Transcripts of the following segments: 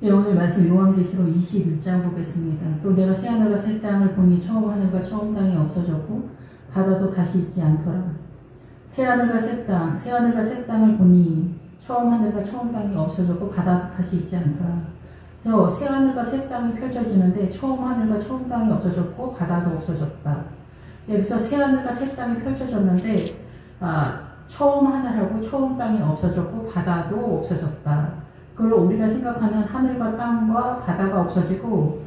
네, 오늘 말씀 요한계시록 21장 보겠습니다. 또 내가 새하늘과 새 땅을 보니 처음 하늘과 처음 땅이 없어졌고 바다도 다시 있지 않더라. 새하늘과 새 땅을 보니 처음 하늘과 처음 땅이 없어졌고 바다도 다시 있지 않더라. 그래서 새하늘과 새 땅이 펼쳐지는데 처음 하늘과 처음 땅이 없어졌고 바다도 없어졌다. 여기서 새하늘과 새 땅이 펼쳐졌는데 처음 하늘하고 처음 땅이 없어졌고 바다도 없어졌다. 그걸 우리가 생각하는 하늘과 땅과 바다가 없어지고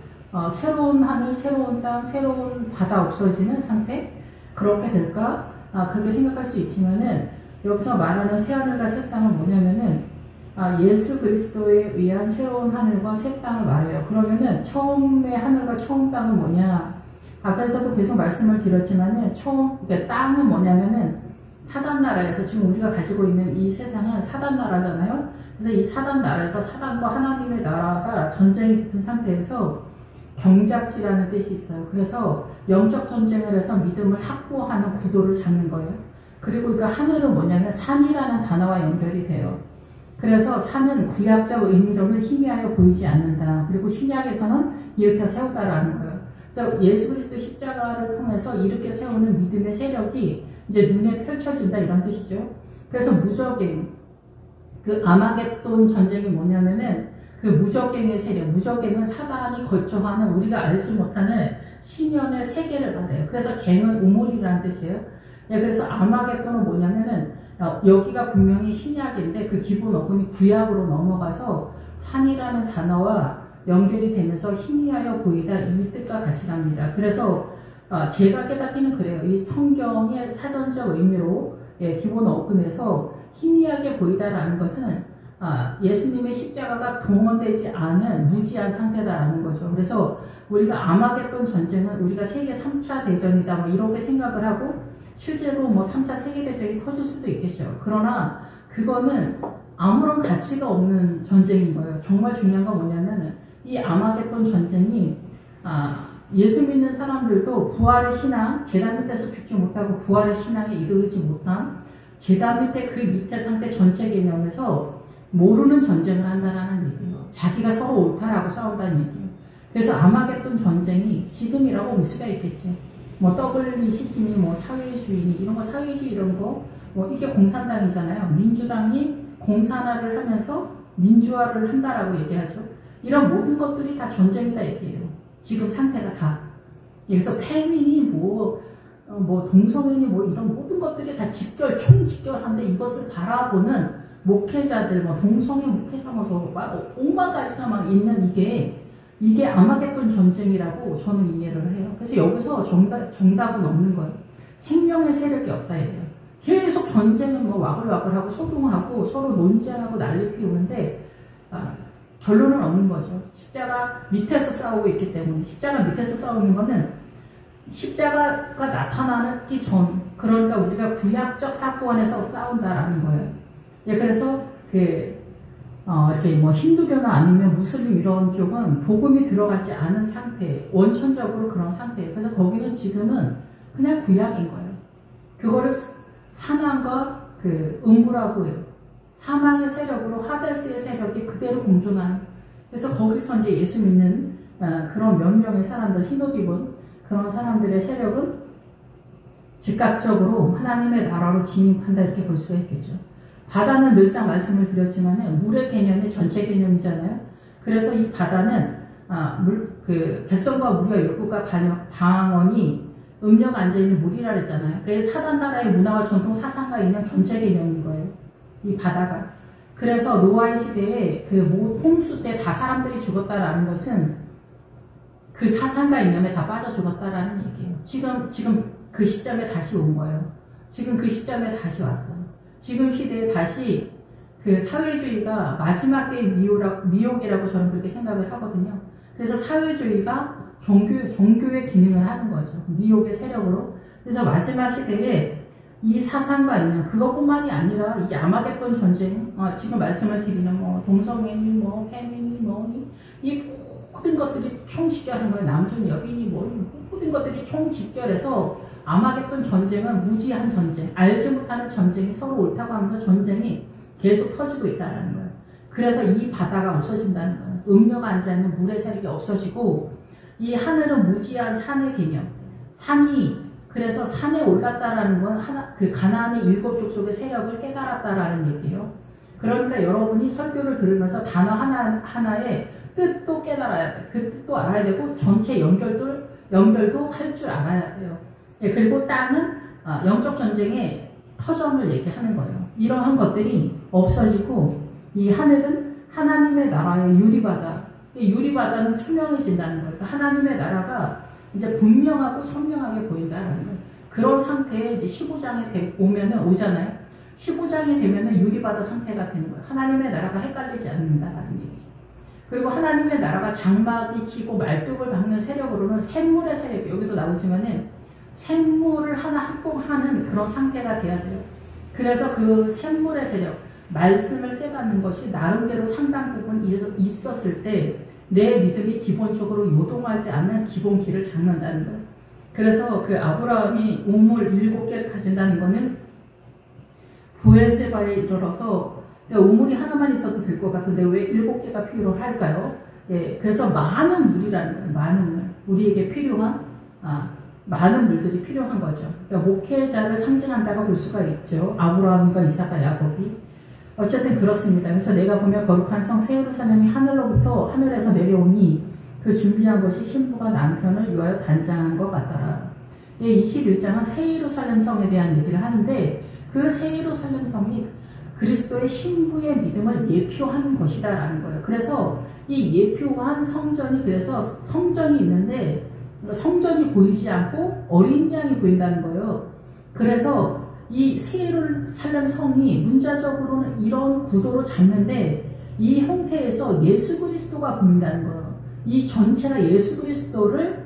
새로운 하늘, 새로운 땅, 새로운 바다 없어지는 상태? 그렇게 될까? 그렇게 생각할 수 있지만은 여기서 말하는 새하늘과 새 땅은 뭐냐면은 예수 그리스도에 의한 새로운 하늘과 새 땅을 말해요. 그러면은 처음의 하늘과 처음 땅은 뭐냐? 앞에서도 계속 말씀을 드렸지만은 그러니까 땅은 뭐냐면은 사단 나라에서 지금 우리가 가지고 있는 이 세상은 사단 나라잖아요. 그래서 이 사단 나라에서 사단과 하나님의 나라가 전쟁이 붙은 상태에서 경작지라는 뜻이 있어요. 그래서 영적 전쟁을 해서 믿음을 확보하는 구도를 잡는 거예요. 그리고 그 하늘은 뭐냐면 산이라는 단어와 연결이 돼요. 그래서 산은 구약적 의미로는 희미하여 보이지 않는다. 그리고 신약에서는 일으켜 세우다라는 거예요. 그래서 예수 그리스도의 십자가를 통해서 일으켜 세우는 믿음의 세력이 이제 눈에 펼쳐진다 이런 뜻이죠. 그래서 무적행, 그 아마겟돈 전쟁이 뭐냐면은 그 무적행의 세력, 무적행은 사단이 거처하는 우리가 알지 못하는 신년의 세계를 말해요. 그래서 갱은 우물이라는 뜻이에요. 그래서 아마겟돈은 뭐냐면은 여기가 분명히 신약인데 그 기본 어근이 구약으로 넘어가서 산이라는 단어와 연결이 되면서 희미하여 보이다 이 뜻과 같이 갑니다. 그래서 제가 깨닫기는 그래요. 이 성경의 사전적 의미로 기본 어근에서 희미하게 보이다라는 것은 예수님의 십자가가 동원되지 않은 무지한 상태다라는 거죠. 그래서 우리가 아마겟돈 전쟁은 우리가 세계 3차 대전이다 뭐 이렇게 생각을 하고 실제로 뭐 3차 세계대전이 터질 수도 있겠죠. 그러나 그거는 아무런 가치가 없는 전쟁인 거예요. 정말 중요한 건 뭐냐면은 이 아마겟돈 전쟁이 예수 믿는 사람들도 부활의 신앙, 제단 밑에서 죽지 못하고 부활의 신앙에 이르지 못한 제단 밑에 그 밑에 상태 전체 개념에서 모르는 전쟁을 한다는 얘기예요. 자기가 서로 옳다라고 싸운다는 얘기예요. 그래서 아마겟돈 전쟁이 지금이라고 볼 수가 있겠지. 뭐 WCC니 뭐 사회주의니 이런 거 사회주의 이런 거 뭐 이게 공산당이잖아요. 민주당이 공산화를 하면서 민주화를 한다라고 얘기하죠. 이런 모든 것들이 다 전쟁이다 얘기예요. 지금 상태가 다. 그래서 패민이 뭐 동성애니 뭐 이런 모든 것들이 다 총집결한데 이것을 바라보는 목회자들, 뭐 동성애 목회자 막 온갖 가지가 막 있는 이게 아마겟돈 전쟁이라고 저는 이해를 해요. 그래서 여기서 정답은 없는 거예요. 생명의 세력이 없다 얘기예요. 계속 전쟁은 뭐 와글와글하고 소동하고 서로 논쟁하고 난리 피우는데 결론은 없는 거죠. 십자가 밑에서 싸우고 있기 때문에 십자가 밑에서 싸우는 거는 십자가가 나타나기 전, 그러니까 우리가 구약적 사건에서 싸운다라는 거예요. 그래서 이렇게 뭐 힌두교나 아니면 무슬림 이런 쪽은 복음이 들어가지 않은 상태, 원천적으로 그런 상태예요. 그래서 거기는 지금은 그냥 구약인 거예요. 그거를 사망과 음부라고 해요. 사망의 세력으로 하데스의 세력이 그대로 공존하는. 그래서 거기서 이제 예수 믿는 그런 몇 명의 사람들, 흰옷 입은 그런 사람들의 세력은 즉각적으로 하나님의 나라로 진입한다 이렇게 볼 수가 있겠죠. 바다는 늘상 말씀을 드렸지만 물의 개념이 전체 개념이잖아요. 그래서 이 바다는 백성과 무리와 율법과 방언이 음녀가 앉아있는 물이라 그랬잖아요. 그게 사단 나라의 문화와 전통 사상과 이념 전체 개념인 거예요. 이 바다가. 그래서 노아의 시대에 홍수 때 다 사람들이 죽었다라는 것은 그 사상과 이념에 다 빠져 죽었다라는 얘기예요. 지금 그 시점에 다시 온 거예요. 지금 그 시점에 다시 왔어요. 지금 시대에 다시 그 사회주의가 마지막 때의 미혹이라고 저는 그렇게 생각을 하거든요. 그래서 사회주의가 종교의 기능을 하는 거죠. 미혹의 세력으로. 그래서 마지막 시대에 이 사상과 이념, 그것뿐만이 아니라 이 아마겟돈 전쟁, 지금 말씀을 드리는 뭐 동성애니 뭐 페미니 뭐니 이 모든 것들이 총집결한 거예요. 남존 여빈이 뭐 모든 것들이 총집결해서 아마겟돈 전쟁은 무지한 전쟁, 알지 못하는 전쟁이 서로 옳다고 하면서 전쟁이 계속 터지고 있다는 거예요. 그래서 이 바다가 없어진다는 거예요. 음료가 앉아있는 물의 세력이 없어지고 이 하늘은 무지한 산의 개념. 산이 그래서 산에 올랐다라는 건 그 가나안의 7족속의 세력을 깨달았다라는 얘기예요. 그러니까 여러분이 설교를 들으면서 단어 하나의 뜻도 깨달아야 돼. 그 뜻도 알아야 되고 전체 연결도 할 줄 알아야 돼요. 예, 그리고 땅은 영적 전쟁의 터전을 얘기하는 거예요. 이러한 것들이 없어지고 이 하늘은 하나님의 나라의 유리바다. 이 유리바다는 투명해진다는 거예요. 그러니까 하나님의 나라가 이제 분명하고 선명하게 보인다는 거예요. 그런 상태에 이제 15장에 오잖아요. 15장이 되면은 유리바다 상태가 되는 거예요. 하나님의 나라가 헷갈리지 않는다라는 얘기죠. 그리고 하나님의 나라가 장막이 치고 말뚝을 박는 세력으로는 샘물의 세력, 여기도 나오지만은 샘물을 하나 합봉하는 그런 상태가 돼야 돼요. 그래서 그 샘물의 세력, 말씀을 깨닫는 것이 나름대로 상당 부분 있었을 때 내 믿음이 기본적으로 요동하지 않는 기본 길을 잡는다는 거예요. 그래서 그 아브라함이 우물 7개를 가진다는 거는 부엘세바에 이르러서 그러니까 우물이 하나만 있어도 될 것 같은데 왜 7개가 필요할까요? 예, 그래서 많은 물이라는 거예요. 많은 물. 우리에게 필요한 많은 물들이 필요한 거죠. 그러니까 목회자를 상징한다고 볼 수가 있죠. 아브라함과 이삭과 야곱이. 어쨌든 그렇습니다. 그래서 내가 보면 거룩한 성 새 예루살렘이 하늘에서 내려오니 그 준비한 것이 신부가 남편을 위하여 단장한 것 같더라. 21장은 새 예루살렘 성에 대한 얘기를 하는데 그 새 예루살렘 성이 그리스도의 신부의 믿음을 예표한 것이다라는 거예요. 그래서 이 예표한 성전이 그래서 성전이 있는데 성전이 보이지 않고 어린 양이 보인다는 거예요. 그래서 이 새 예루살렘 성이 문자적으로는 이런 구도로 잡는데 이 형태에서 예수 그리스도가 보인다는 거예요. 이 전체가 예수 그리스도를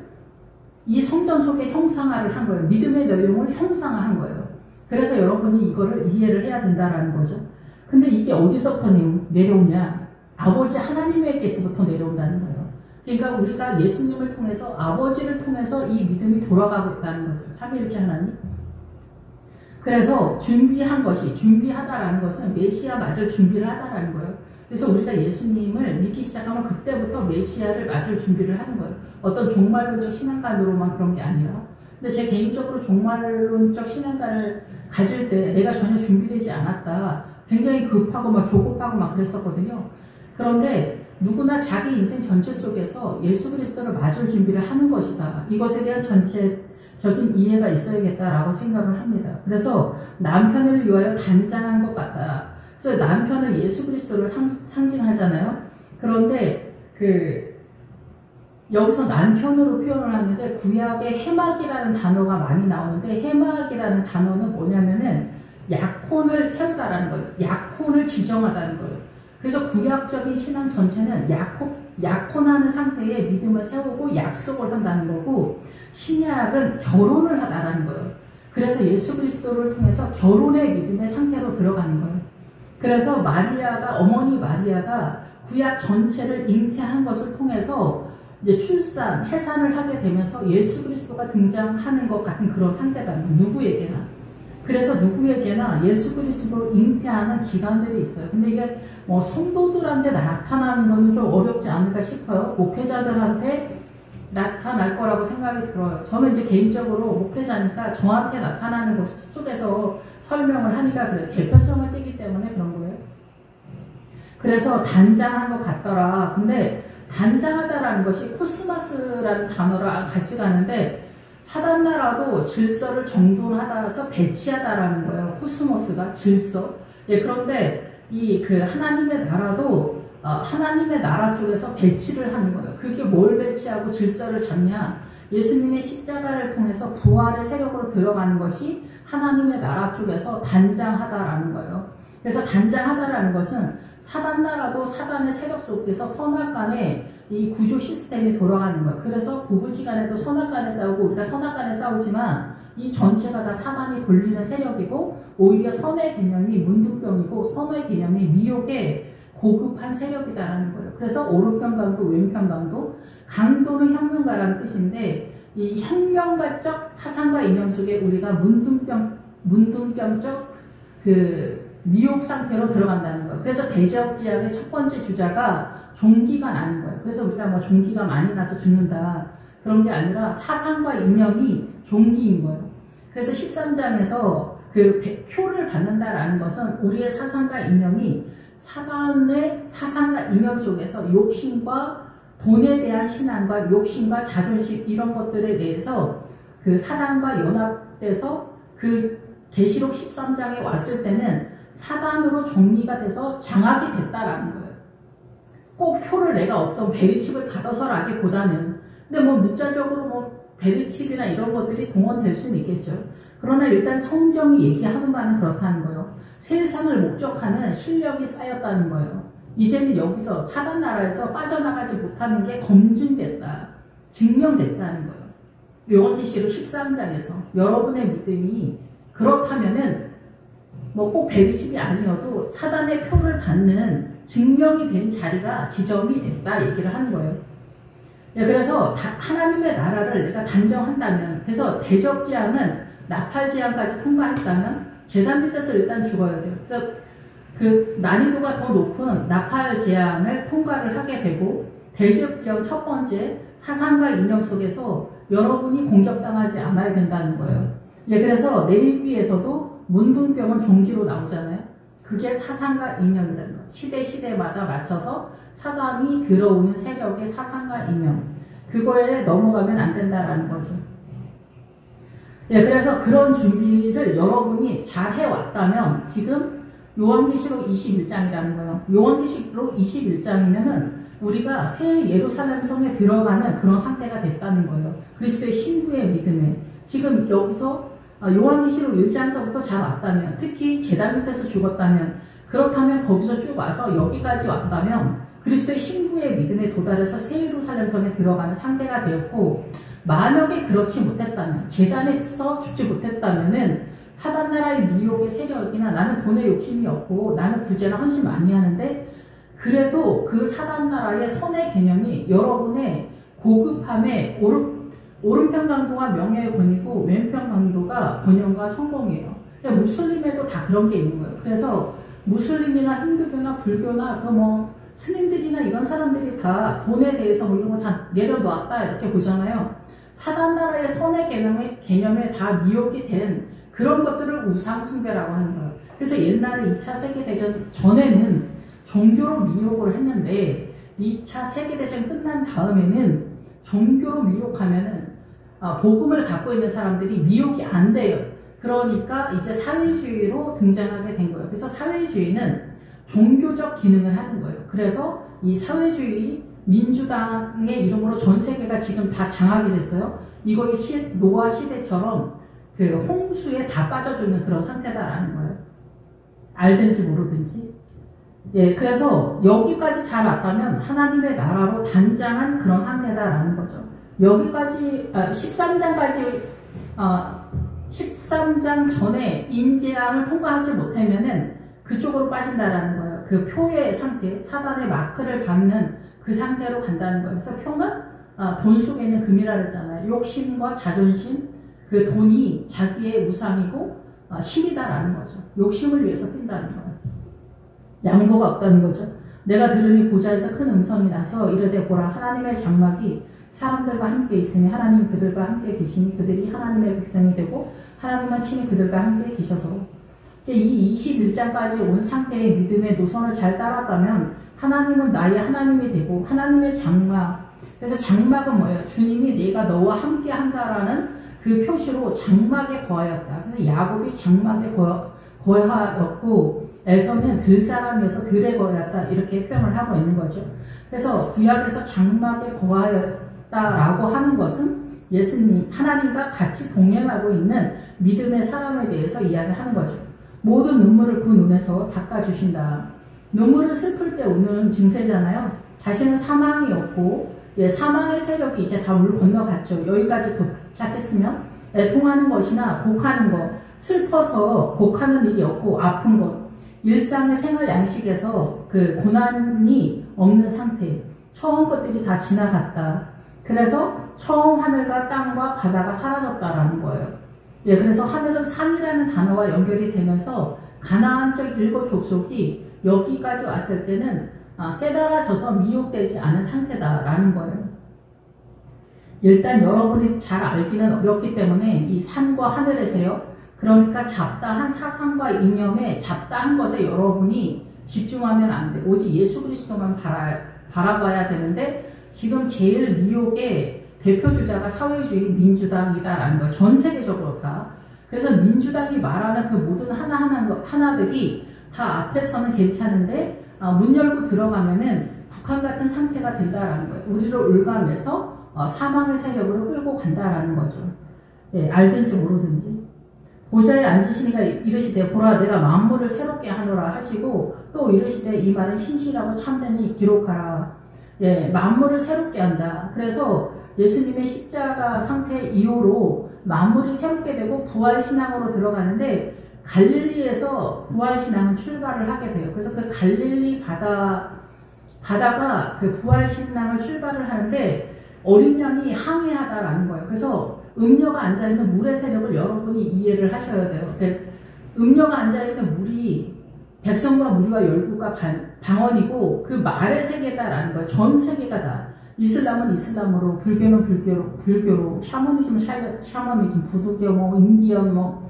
이 성전 속에 형상화를 한 거예요. 믿음의 내용을 형상화한 거예요. 그래서 여러분이 이거를 이해를 해야 된다라는 거죠. 근데 이게 어디서부터 내려오냐? 아버지 하나님에게서부터 내려온다는 거예요. 그러니까 우리가 예수님을 통해서 아버지를 통해서 이 믿음이 돌아가고 있다는 거죠. 삼위일체 하나님. 그래서 준비하다라는 것은 메시아 맞을 준비를 하다라는 거예요. 그래서 우리가 예수님을 믿기 시작하면 그때부터 메시아를 맞을 준비를 하는 거예요. 어떤 종말론적 신앙관으로만 그런 게 아니라. 근데 제 개인적으로 종말론적 신앙관을 가질 때 내가 전혀 준비되지 않았다. 굉장히 급하고 막 조급하고 막 그랬었거든요. 그런데 누구나 자기 인생 전체 속에서 예수 그리스도를 맞을 준비를 하는 것이다. 이것에 대한 전체적인 이해가 있어야겠다라고 생각을 합니다. 그래서 남편을 위하여 단장한 것 같다. 그래서 남편은 예수 그리스도를 상징하잖아요. 그런데 여기서 남편으로 표현을 하는데 구약에 해막이라는 단어가 많이 나오는데 해막이라는 단어는 뭐냐면은 약혼을 세우다라는 거예요. 약혼을 지정하다는 거예요. 그래서 구약적인 신앙 전체는 약혼하는 상태에 믿음을 세우고 약속을 한다는 거고 신약은 결혼을 하다라는 거예요. 그래서 예수 그리스도를 통해서 결혼의 믿음의 상태로 들어가는 거예요. 그래서 어머니 마리아가 구약 전체를 잉태한 것을 통해서 이제 해산을 하게 되면서 예수 그리스도가 등장하는 것 같은 그런 상태다. 누구에게나. 그래서 누구에게나 예수 그리스도를 잉태하는 기간들이 있어요. 근데 이게 뭐 성도들한테 나타나는 거는 좀 어렵지 않을까 싶어요. 목회자들한테 나타날 거라고 생각이 들어요. 저는 이제 개인적으로 목회자니까 저한테 나타나는 것 속에서 설명을 하니까 그래요. 대표성을 띠기 때문에 그런 거예요. 그래서 단장한 것 같더라. 근데 단장하다라는 것이 코스마스라는 단어를 같이 가는데 사단나라도 질서를 정돈하다서 배치하다라는 거예요. 코스모스가 질서. 예, 그런데 하나님의 나라도 하나님의 나라 쪽에서 배치를 하는 거예요. 그게 뭘 배치하고 질서를 잡냐? 예수님의 십자가를 통해서 부활의 세력으로 들어가는 것이 하나님의 나라 쪽에서 단장하다라는 거예요. 그래서 단장하다라는 것은 사단나라도 사단의 세력 속에서 선악간에 이 구조 시스템이 돌아가는 거예요. 그래서 부부지간에도 선악간에 싸우고 우리가 선악간에 싸우지만 이 전체가 다 사단이 돌리는 세력이고 오히려 선의 개념이 문둥병이고 선의 개념이 미혹의 고급한 세력이다라는 거예요. 그래서 오른편강도 왼편강도 강도는 혁명가라는 뜻인데 이 혁명가적 사상과 이념 속에 우리가 문둥병적 미혹 상태로 들어간다는 거예요. 그래서 대적지약의 첫 번째 주자가 종기가 나는 거예요. 그래서 우리가 뭐 종기가 많이 나서 죽는다 그런 게 아니라 사상과 이념이 종기인 거예요. 그래서 13장에서 그 표를 받는다라는 것은 우리의 사상과 이념이 사단의 사상과 이념 속에서 욕심과 돈에 대한 신앙과 욕심과 자존심 이런 것들에 대해서 그 사단과 연합돼서 그 계시록 13장에 왔을 때는 사단으로 종리가 돼서 장악이 됐다라는 거예요. 꼭 표를 내가 어떤 베리칩을 받아서라기보다는 근데 뭐 문자적으로 뭐 베리칩이나 이런 것들이 동원될 수는 있겠죠. 그러나 일단 성경이 얘기하는 바는 그렇다는 거예요. 세상을 목적하는 실력이 쌓였다는 거예요. 이제는 여기서 사단 나라에서 빠져나가지 못하는 게 검증됐다. 증명됐다는 거예요. 요한계시록 13장에서 여러분의 믿음이 그렇다면은 뭐 꼭 베리십이 아니어도 사단의 표를 받는 증명이 된 자리가 지점이 됐다 얘기를 하는 거예요. 그래서 하나님의 나라를 내가 단정한다면 그래서 대적지향은 나팔지향까지 통과했다면 제단 밑에서 일단 죽어야 돼요. 그래서 그 난이도가 더 높은 나팔지향을 통과를 하게 되고 대적지향 첫 번째 사상과 이념 속에서 여러분이 공격당하지 않아야 된다는 거예요. 그래서 내일기에서도 문둥병은 종기로 나오잖아요. 그게 사상과 이념이라는 거예요. 시대마다 맞춰서 사단이 들어오는 세력의 사상과 이념 그거에 넘어가면 안 된다라는 거죠. 그래서 그런 준비를 여러분이 잘 해왔다면 지금 요한계시록 21장이라는 거예요. 요한계시록 21장이면은 우리가 새 예루살렘 성에 들어가는 그런 상태가 됐다는 거예요. 그리스도의 신부의 믿음에 지금 여기서 요한계시록 1장서부터 잘 왔다면 특히 제단 밑에서 죽었다면 그렇다면 거기서 쭉 와서 여기까지 왔다면 그리스도의 신부의 믿음에 도달해서 새 예루살렘 성에 들어가는 상태가 되었고 만약에 그렇지 못했다면 제단에서 죽지 못했다면은 사단 나라의 미혹의 세력이나 나는 돈에 욕심이 없고 나는 구제나 헌신 많이 하는데 그래도 그 사단 나라의 선의 개념이 여러분의 고급함의 오른편 강도가 명예의 권위고 왼편 강도가 번영과 성공이에요. 그러니까 무슬림에도 다 그런 게 있는 거예요. 그래서 무슬림이나 힌두교나 불교나 그 뭐 스님들이나 이런 사람들이 다 돈에 대해서 뭐 이런 거 다 내려놓았다 이렇게 보잖아요. 사단 나라의 선의 개념에 다 미혹이 된 그런 것들을 우상 숭배라고 하는 거예요. 그래서 옛날에 2차 세계대전 전에는 종교로 미혹을 했는데 2차 세계대전 끝난 다음에는 종교로 미혹하면은 복음을 갖고 있는 사람들이 미혹이 안 돼요. 그러니까 이제 사회주의로 등장하게 된 거예요. 그래서 사회주의는 종교적 기능을 하는 거예요. 그래서 이 사회주의 민주당의 이름으로 전 세계가 지금 다 장악이 됐어요. 이거 노아 시대처럼 그 홍수에 다 빠져주는 그런 상태다라는 거예요. 알든지 모르든지. 그래서 여기까지 잘 왔다면 하나님의 나라로 단장한 그런 상태다라는 거죠. 여기까지 13장 전에 인재함을 통과하지 못하면은 그쪽으로 빠진다라는 거예요. 그 표의 상태, 사단의 마크를 받는 그 상태로 간다는 거예요. 그래서 표는 돈 속에 있는 금이라 그랬잖아요. 욕심과 자존심, 그 돈이 자기의 우상이고 신이다라는 거죠. 욕심을 위해서 뛴다는 거예요. 양보가 없다는 거죠. 내가 들으니 보좌에서 큰 음성이 나서 이르되 보라 하나님의 장막이 사람들과 함께 있으니 하나님 그들과 함께 계시니 그들이 하나님의 백성이 되고 하나님만 친히 그들과 함께 계셔서 이 21장까지 온 상태의 믿음의 노선을 잘 따랐다면 하나님은 나의 하나님이 되고 하나님의 장막 그래서 장막은 뭐예요? 주님이 내가 너와 함께 한다라는 그 표시로 장막에 거하였다. 그래서 야곱이 장막에 거하였고 에서는 들사람이어서 들에 거하였다 이렇게 표현을 하고 있는 거죠. 그래서 구약에서 장막에 거하였다라고 하는 것은 예수님 하나님과 같이 동행하고 있는 믿음의 사람에 대해서 이야기하는 거죠. 모든 눈물을 그 눈에서 닦아주신다. 눈물을 슬플 때 오는 증세잖아요. 자신은 사망이 없고 사망의 세력이 이제 다 물 건너갔죠. 여기까지 도착했으면 애통하는 것이나 곡하는 것, 슬퍼서 곡하는 일이 없고 아픈 것, 일상의 생활 양식에서 그 고난이 없는 상태, 처음 것들이 다 지나갔다. 그래서 처음 하늘과 땅과 바다가 사라졌다라는 거예요. 그래서 하늘은 산이라는 단어와 연결이 되면서 가나안적 7 족속이 여기까지 왔을 때는 깨달아져서 미혹되지 않은 상태다라는 거예요. 일단 여러분이 잘 알기는 어렵기 때문에 이 산과 하늘의 세력, 그러니까 잡다한 사상과 이념에 잡다한 것에 여러분이 집중하면 안 돼. 오직 예수 그리스도만 바라봐야 되는데 지금 제일 미혹의 대표 주자가 사회주의 민주당이다라는 거예요. 전 세계적으로 다. 그래서 민주당이 말하는 그 모든 하나들이 다 앞에서는 괜찮은데 문 열고 들어가면은 북한 같은 상태가 된다라는 거예요. 우리를 올가면서 사망의 세력으로 끌고 간다라는 거죠. 예, 알든지 모르든지. 보좌에 앉으시니가 이르시되 보라 내가 만물을 새롭게 하노라 하시고 또 이르시되 이 말은 신실하고 참되니 기록하라. 예, 만물을 새롭게 한다. 그래서 예수님의 십자가 상태 이후로 만물이 새롭게 되고 부활신앙으로 들어가는데 갈릴리에서 부활신앙은 출발을 하게 돼요. 그래서 그 갈릴리 바다가 그 부활신앙을 출발을 하는데 어린 양이 항해하다라는 거예요. 그래서 음녀가 앉아있는 물의 세력을 여러분이 이해를 하셔야 돼요. 음녀가 앉아있는 물이 백성과 무리와 열국과 방언이고 그 말의 세계다라는 거예요. 전 세계가 다. 이슬람은 이슬람으로, 불교는 불교로, 샤머니즘은 샤머니즘, 부두교, 인디언,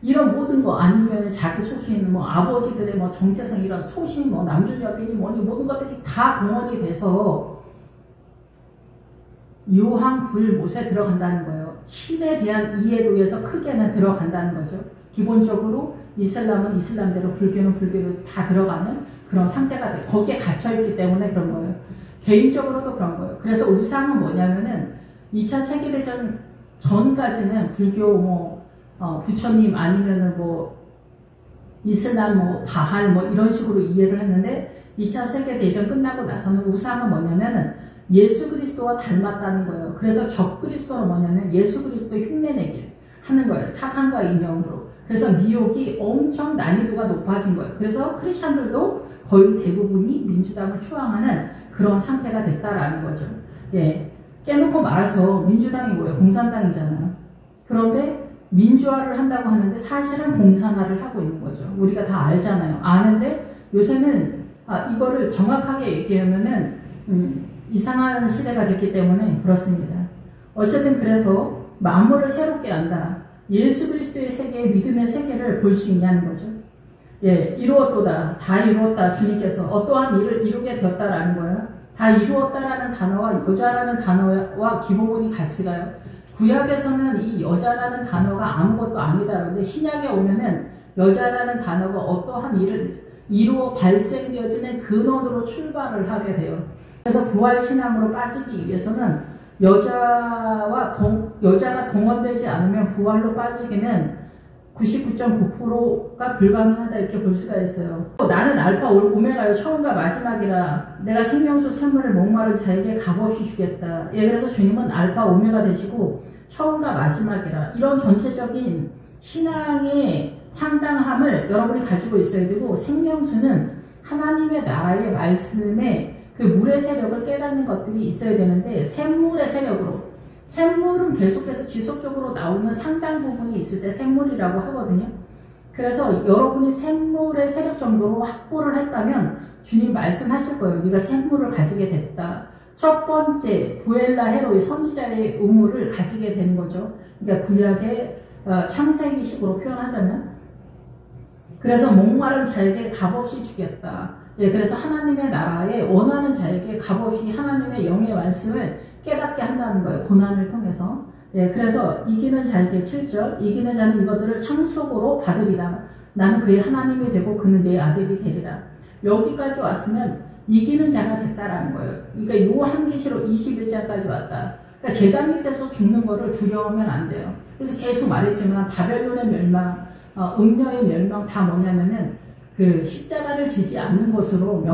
이런 모든 거 아니면 자기 소신, 아버지들의 정체성 이런 소신, 남주여빈이 모든 것들이 다 동원이 돼서 유황, 불, 못에 들어간다는 거예요. 신에 대한 이해도에서 크게는 들어간다는 거죠. 기본적으로 이슬람은 이슬람대로, 불교는 불교로 다 들어가는 그런 상태가 돼. 거기에 갇혀있기 때문에 그런 거예요. 개인적으로도 그런 거예요. 그래서 우상은 뭐냐면은 2차 세계대전 전까지는 불교 부처님 아니면은 이슬람 바할 이런 식으로 이해를 했는데 2차 세계대전 끝나고 나서는 우상은 뭐냐면은 예수 그리스도와 닮았다는 거예요. 그래서 적그리스도는 뭐냐면 예수 그리스도 흉내내기 하는 거예요. 사상과 이념으로. 그래서 미혹이 엄청 난이도가 높아진 거예요. 그래서 크리스천들도 거의 대부분이 민주당을 추앙하는 그런 상태가 됐다라는 거죠. 예. 깨놓고 말해서 민주당이 뭐예요? 공산당이잖아요. 그런데 민주화를 한다고 하는데 사실은 공산화를 하고 있는 거죠. 우리가 다 알잖아요. 아는데 요새는 이거를 정확하게 얘기하면은 이상한 시대가 됐기 때문에 그렇습니다. 어쨌든 그래서 만물을 새롭게 한다. 예수 그리스도의 세계, 믿음의 세계를 볼 수 있냐는 거죠. 예, 이루었도다. 다 이루었다. 주님께서 어떠한 일을 이루게 되었다라는 거예요. 다 이루었다라는 단어와 여자라는 단어와 기본본이 같이 가요. 구약에서는 이 여자라는 단어가 아무것도 아니다. 그런데 신약에 오면은 여자라는 단어가 어떠한 일을 이루어 발생되어지는 근원으로 출발을 하게 돼요. 그래서 부활신앙으로 빠지기 위해서는 여자가 동원되지 않으면 부활로 빠지기는 99.9%가 불가능하다 이렇게 볼 수가 있어요. 나는 알파 오메가요 처음과 마지막이라 내가 생명수 샘물을 목마른 자에게 값없이 주겠다. 예, 그래서 주님은 알파 오메가 되시고 처음과 마지막이라 이런 전체적인 신앙의 상당함을 여러분이 가지고 있어야 되고 생명수는 하나님의 나라의 말씀에 그 물의 세력을 깨닫는 것들이 있어야 되는데 샘물의 세력으로 샘물은 계속해서 지속적으로 나오는 상당 부분이 있을 때 샘물이라고 하거든요. 그래서 여러분이 샘물의 세력 정도로 확보를 했다면 주님 말씀하실 거예요. 네가 샘물을 가지게 됐다. 첫 번째 부엘라 헤로이 선지자의 의무를 가지게 되는 거죠. 그러니까 구약의 창세기식으로 표현하자면 그래서 목마른 자에게 값없이 주겠다. 예, 그래서 하나님의 나라에 원하는 자에게 값없이 하나님의 영의 말씀을 깨닫게 한다는 거예요. 고난을 통해서. 예, 그래서 이기는 자에게 7절 이기는 자는 이것들을 상속으로 받으리라. 나는 그의 하나님이 되고 그는 내 아들이 되리라. 여기까지 왔으면 이기는 자가 됐다라는 거예요. 그러니까 요한계시록 21장까지 왔다. 그러니까 제단 밑에서 죽는 거를 두려워하면 안 돼요. 그래서 계속 말했지만 바벨론의 멸망, 음녀의 멸망 다 뭐냐면은 그 십자가를 지지 않는 것으로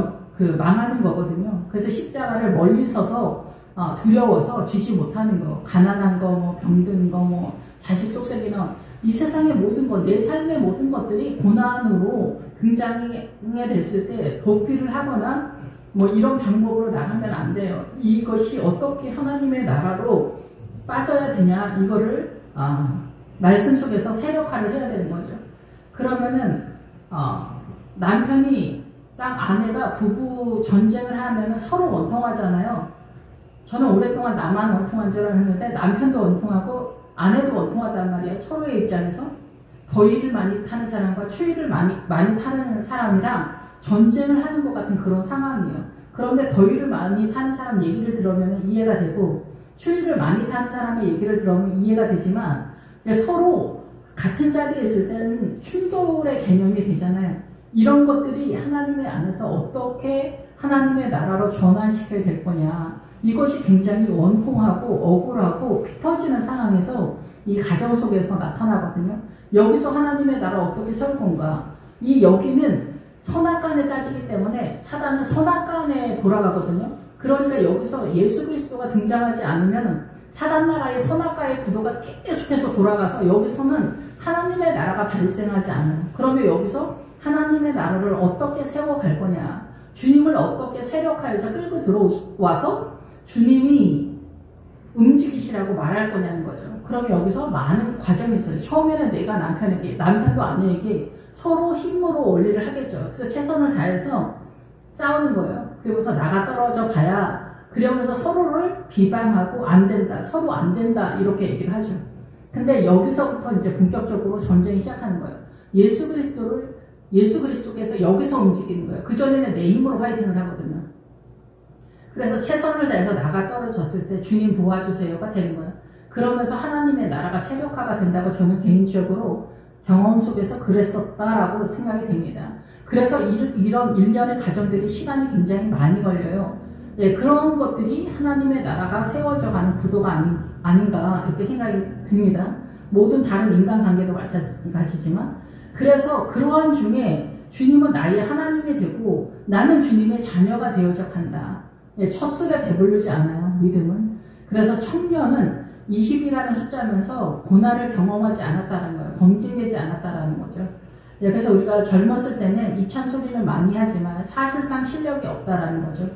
망하는 거거든요. 그래서 십자가를 멀리 서서 두려워서 지지 못하는 거, 가난한 거, 병든 거, 자식 속삭이는 이 세상의 모든 것, 내 삶의 모든 것들이 고난으로 등장해 됐을 때 도피를 하거나 이런 방법으로 나가면 안 돼요. 이것이 어떻게 하나님의 나라로 빠져야 되냐 이거를 말씀 속에서 세력화를 해야 되는 거죠. 그러면은 남편이랑 아내가 부부 전쟁을 하면 서로 원통하잖아요. 저는 오랫동안 나만 원통한 줄 알았는데 남편도 원통하고 아내도 원통하단 말이에요. 서로의 입장에서 더위를 많이 타는 사람과 추위를 많이 타는 사람이랑 전쟁을 하는 것 같은 그런 상황이에요. 그런데 더위를 많이 타는 사람 얘기를 들으면 이해가 되고 추위를 많이 타는 사람의 얘기를 들으면 이해가 되지만 서로 같은 자리에 있을 때는 충돌의 개념이 되잖아요. 이런 것들이 하나님의 안에서 어떻게 하나님의 나라로 전환시켜야 될 거냐. 이것이 굉장히 원통하고 억울하고 피 터지는 상황에서 이 가정 속에서 나타나거든요. 여기서 하나님의 나라 어떻게 설 건가. 이 여기는 선악간에 따지기 때문에 사단은 선악간에 돌아가거든요. 그러니까 여기서 예수 그리스도가 등장하지 않으면 사단 나라의 선악과의 구도가 계속해서 돌아가서 여기서는 하나님의 나라가 발생하지 않아요. 그러면 여기서 하나님의 나라를 어떻게 세워갈 거냐. 주님을 어떻게 세력화해서 끌고 들어와서 주님이 움직이시라고 말할 거냐는 거죠. 그러면 여기서 많은 과정이 있어요. 처음에는 내가 남편에게, 남편도 아내에게 서로 힘으로 원리를 하겠죠. 그래서 최선을 다해서 싸우는 거예요. 그리고서 나가 떨어져 봐야 그러면서 서로를 비방하고 안 된다, 서로 안 된다 이렇게 얘기를 하죠. 근데 여기서부터 이제 본격적으로 전쟁이 시작하는 거예요. 예수 그리스도께서 여기서 움직이는 거예요. 그전에는 내 힘으로 화이팅을 하거든요. 그래서 최선을 다해서 나가 떨어졌을 때 주님 도와주세요가 되는 거예요. 그러면서 하나님의 나라가 세력화가 된다고 저는 개인적으로 경험 속에서 그랬었다라고 생각이 됩니다. 그래서 이런 일련의 과정들이 시간이 굉장히 많이 걸려요. 네, 그런 것들이 하나님의 나라가 세워져 가는 구도가 아닌가 이렇게 생각이 듭니다. 모든 다른 인간관계도 마찬가지지만 그래서 그러한 중에 주님은 나의 하나님이 되고 나는 주님의 자녀가 되어져 간다. 네, 첫 술에 배부르지 않아요. 믿음은. 그래서 청년은 20이라는 숫자면서 고난을 경험하지 않았다는 거예요. 검증되지 않았다는 거죠. 네, 그래서 우리가 젊었을 때는 입찬 소리를 많이 하지만 사실상 실력이 없다라는 거죠.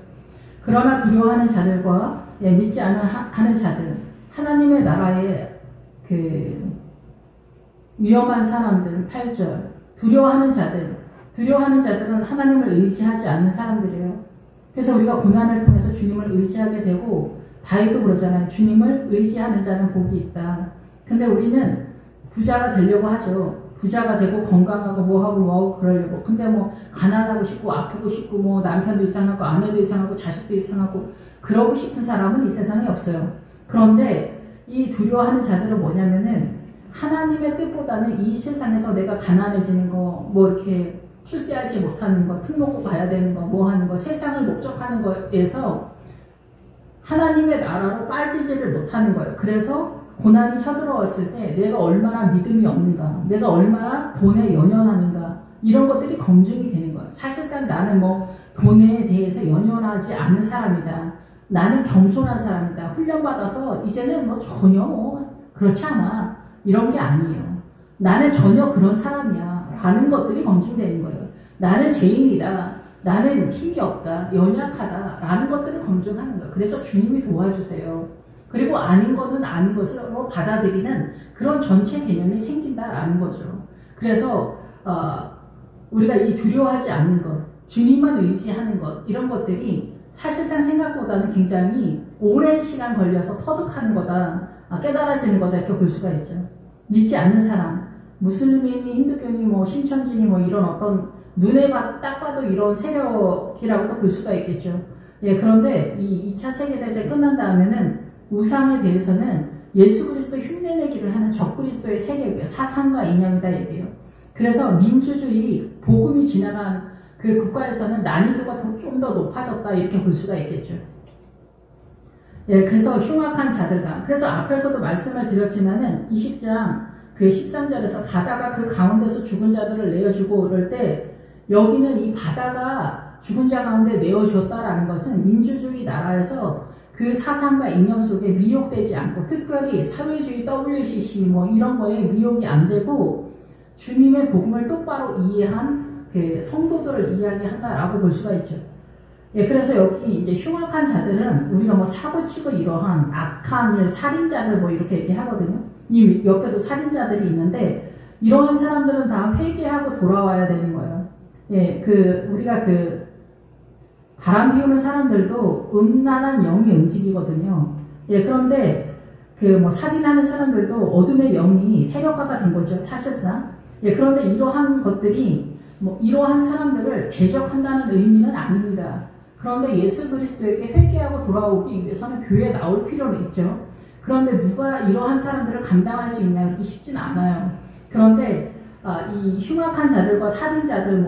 그러나 두려워하는 자들과 믿지 않는 자들, 하나님의 나라의 그 위험한 사람들, 8절, 두려워하는 자들은 하나님을 의지하지 않는 사람들이에요. 그래서 우리가 고난을 통해서 주님을 의지하게 되고 다윗도 그러잖아요. 주님을 의지하는 자는 복이 있다. 근데 우리는 부자가 되려고 하죠. 부자가 되고 건강하고 뭐하고 그러려고. 근데 가난하고 싶고 아프고 싶고 남편도 이상하고 아내도 이상하고 자식도 이상하고 그러고 싶은 사람은 이 세상에 없어요. 그런데 이 두려워하는 자들은 뭐냐면은 하나님의 뜻보다는 이 세상에서 내가 가난해지는 거, 이렇게 출세하지 못하는 거, 특목고 가야 되는 거, 하는 거, 세상을 목적하는 거에서 하나님의 나라로 빠지지를 못하는 거예요. 그래서 고난이 쳐들어왔을 때 내가 얼마나 믿음이 없는가, 내가 얼마나 돈에 연연하는가 이런 것들이 검증이 되는 거예요. 사실상 나는 돈에 대해서 연연하지 않은 사람이다. 나는 겸손한 사람이다. 훈련받아서 이제는 전혀 그렇지 않아. 이런 게 아니에요. 나는 전혀 그런 사람이야. 라는 것들이 검증되는 거예요. 나는 죄인이다. 나는 힘이 없다. 연약하다. 라는 것들을 검증하는 거예요. 그래서 주님이 도와주세요. 그리고 아닌 거는 아닌 것으로 받아들이는 그런 전체 개념이 생긴다라는 거죠. 그래서 우리가 이 두려워하지 않는 것, 주님만 의지하는 것, 이런 것들이 사실상 생각보다는 굉장히 오랜 시간 걸려서 터득하는 거다, 깨달아지는 거다 이렇게 볼 수가 있죠. 믿지 않는 사람, 무슬림이니 힌두교니 신천지니 이런 어떤 눈에 딱 봐도 이런 세력이라고도 볼 수가 있겠죠. 예, 그런데 이 2차 세계대전이 끝난 다음에는 우상에 대해서는 예수 그리스도 흉내내기를 하는 적그리스도의 세력이에요. 사상과 이념이다 얘기해요. 그래서 민주주의, 복음이 지나간 그 국가에서는 난이도가 좀 더 높아졌다 이렇게 볼 수가 있겠죠. 예, 그래서 흉악한 자들과, 그래서 앞에서도 말씀을 드렸지만은 20장 그 13절에서 바다가 그 가운데서 죽은 자들을 내어주고 그럴 때 여기는 이 바다가 죽은 자 가운데 내어줬다라는 것은 민주주의 나라에서 그 사상과 이념 속에 미혹되지 않고 특별히 사회주의 WCC 이런 거에 미혹이 안 되고 주님의 복음을 똑바로 이해한 그 성도들을 이야기한다라고 볼 수가 있죠. 예, 그래서 여기 이제 흉악한 자들은 우리가 사고치고 이러한 악한 일, 살인자들 이렇게 얘기하거든요. 이 옆에도 살인자들이 있는데 이러한 사람들은 다 회개하고 돌아와야 되는 거예요. 예, 우리가 바람 피우는 사람들도 음란한 영이 움직이거든요. 예, 그런데 살인하는 사람들도 어둠의 영이 세력화가 된 거죠, 사실상. 예, 그런데 이러한 것들이 이러한 사람들을 대적한다는 의미는 아닙니다. 그런데 예수 그리스도에게 회개하고 돌아오기 위해서는 교회에 나올 필요는 있죠. 그런데 누가 이러한 사람들을 감당할 수 있냐, 그렇게 쉽진 않아요. 그런데 이 흉악한 자들과 살인자들,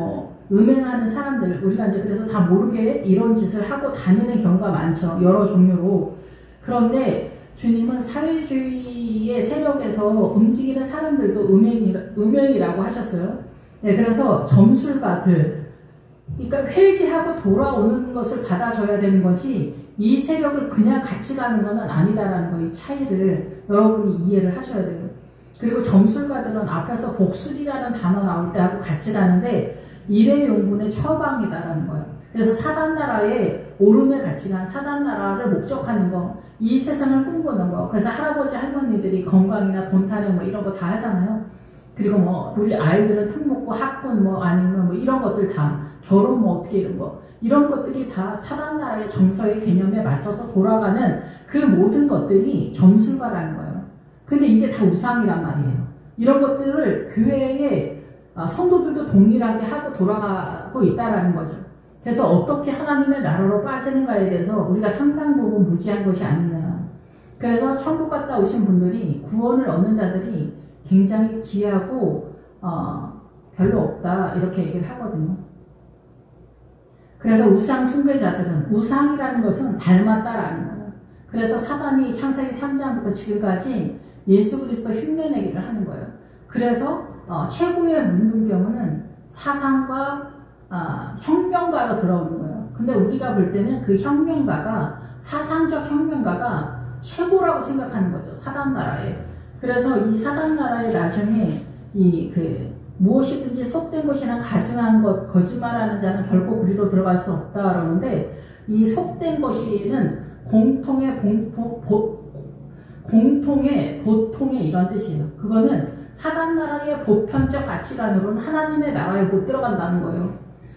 음행하는 사람들, 우리가 이제 그래서 다 모르게 이런 짓을 하고 다니는 경우가 많죠. 여러 종류로. 그런데 주님은 사회주의의 세력에서 움직이는 사람들도 음행이라고 하셨어요. 네, 그래서 점술가들, 그러니까 회개하고 돌아오는 것을 받아줘야 되는 거지, 이 세력을 그냥 같이 가는 것은 아니다라는 거, 이 차이를 여러분이 이해를 하셔야 돼요. 그리고 점술가들은 앞에서 복술이라는 단어 나올 때 하고 같이 가는데, 일회용분의 처방이다라는 거예요. 그래서 사단나라의 오름에 같이 간 사단나라를 목적하는 거, 이 세상을 꿈꾸는 거. 그래서 할아버지 할머니들이 건강이나 돈 타령 이런 거 다 하잖아요. 그리고 우리 아이들은 특목고 학군 아니면 이런 것들 다 결혼 어떻게 이런 것들이 다 사단나라의 정서의 개념에 맞춰서 돌아가는 그 모든 것들이 점술가라는 거예요. 근데 이게 다 우상이란 말이에요. 이런 것들을 교회에 성도들도 동일하게 하고 돌아가고 있다라는 거죠. 그래서 어떻게 하나님의 나라로 빠지는가에 대해서 우리가 상당 부분 무지한 것이 아니냐. 그래서 천국 갔다 오신 분들이, 구원을 얻는 자들이 굉장히 귀하고 별로 없다, 이렇게 얘기를 하거든요. 그래서 우상 숭배자들은, 우상이라는 것은 닮았다라는 거예요. 그래서 사단이 창세기 3장부터 지금까지 예수 그리스도 흉내내기를 하는 거예요. 그래서 최고의 문둥병은 사상과 혁명가로 들어오는 거예요. 근데 우리가 볼 때는 그 혁명가가, 사상적 혁명가가 최고라고 생각하는 거죠, 사단나라에. 그래서 이 사단나라에 나중에 무엇이든지 속된 것이나 가증한 것, 거짓말하는 자는 결코 그리로 들어갈 수 없다 그러는데, 이 속된 것이는 공통의 보통의 이런 뜻이에요. 그거는 사단나라의 보편적 가치관으로는 하나님의 나라에 못 들어간다는 거예요.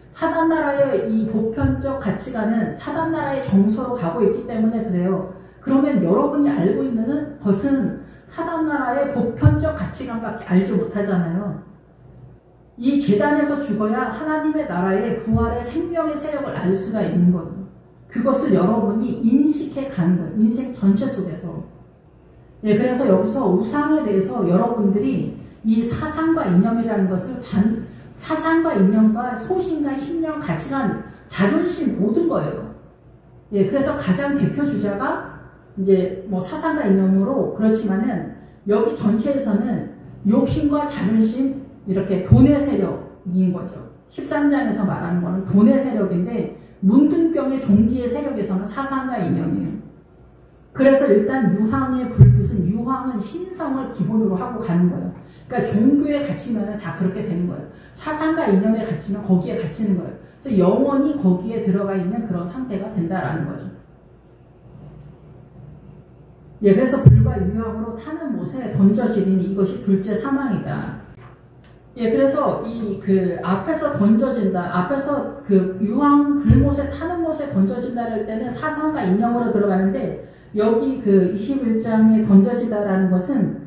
사단나라의 이 보편적 가치관은 사단나라의 정서로 가고 있기 때문에 그래요. 그러면 여러분이 알고 있는 것은 사단나라의 보편적 가치관밖에 알지 못하잖아요. 이 재단에서 죽어야 하나님의 나라의 부활의 생명의 세력을 알 수가 있는 거예요. 그것을 여러분이 인식해 가는 거예요. 인생 전체 속에서. 예, 그래서 여기서 우상에 대해서 여러분들이 이 사상과 이념이라는 것을 사상과 이념과 소신과 신념, 가치관, 자존심 모든 거예요. 예, 그래서 가장 대표 주자가 이제 사상과 이념으로, 그렇지만은 여기 전체에서는 욕심과 자존심, 이렇게 돈의 세력인 거죠. 13장에서 말하는 거는 돈의 세력인데, 문둥병의 종기의 세력에서는 사상과 이념이에요. 그래서 일단 유황은 신성을 기본으로 하고 가는 거예요. 그러니까 종교에 갇히면 다 그렇게 되는 거예요. 사상과 이념에 갇히면 거기에 갇히는 거예요. 그래서 영원히 거기에 들어가 있는 그런 상태가 된다라는 거죠. 예, 그래서 불과 유황으로 타는 못에 던져지리니 이것이 둘째 사망이다. 예, 그래서 앞에서 던져진다, 앞에서 유황 불못에 타는 못에 던져진다를 때는 사상과 이념으로 들어가는데, 여기 21장에 던져지다라는 것은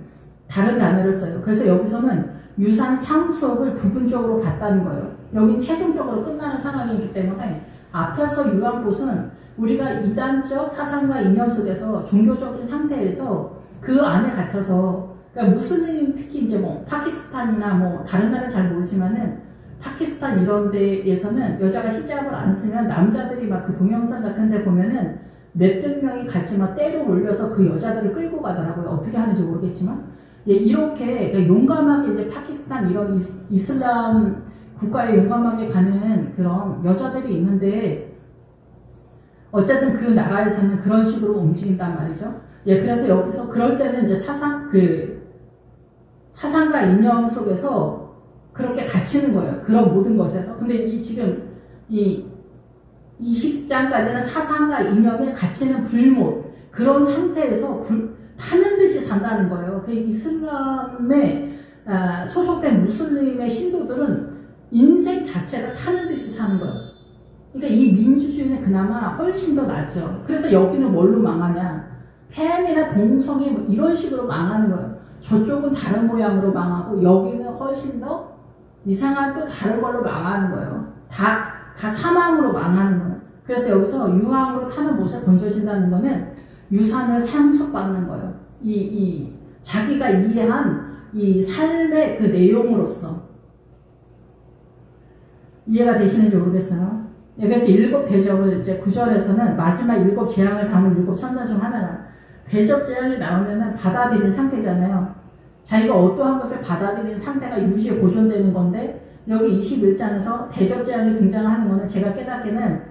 다른 단어를 써요. 그래서 여기서는 유산 상속을 부분적으로 받다는 거예요. 여긴 최종적으로 끝나는 상황이기 때문에, 앞에서 유황봇은 우리가 이단적 사상과 이념 속에서 종교적인 상태에서 그 안에 갇혀서, 그러니까 무슬림, 특히 이제 파키스탄이나 다른 나라 잘 모르지만은, 파키스탄 이런 데에서는 여자가 히잡을 안 쓰면 남자들이 그 동영상 같은 데 보면은 몇백 명이 같이 때로 올려서 그 여자들을 끌고 가더라고요. 어떻게 하는지 모르겠지만. 예, 이렇게 그러니까 용감하게 이제 파키스탄 이런 이슬람 국가에 용감하게 가는 그런 여자들이 있는데, 어쨌든 그 나라에서는 그런 식으로 움직인단 말이죠. 예, 그래서 여기서 그럴 때는 이제 사상과 이념 속에서 그렇게 갇히는 거예요. 그런 모든 것에서. 근데 지금 20장까지는 사상과 이념에 갇히는 불못, 그런 상태에서 타는 듯이 산다는 거예요. 그 이슬람의 소속된 무슬림의 신도들은 인생 자체가 타는 듯이 사는 거예요. 그러니까 이 민주주의는 그나마 훨씬 더 낫죠. 그래서 여기는 뭘로 망하냐? 폐암이나 동성애 뭐 이런 식으로 망하는 거예요. 저쪽은 다른 모양으로 망하고 여기는 훨씬 더 이상한 또 다른 걸로 망하는 거예요. 다 사망으로 망하는 거예요. 그래서 여기서 유황으로 타는 못에 던져진다는 거는 유산을 상속받는 거예요. 자기가 이해한 이 삶의 그 내용으로서. 이해가 되시는지 모르겠어요. 그래서 7 대접을 이제 9절에서는 마지막 7 재앙을 담은 7 천사 중 하나가 대접 재앙이 나오면은 받아들이는 상태잖아요. 자기가 어떠한 것을 받아들이는 상태가 유지에 보존되는 건데 여기 21장에서 대접 재앙이 등장하는 거는 제가 깨닫기는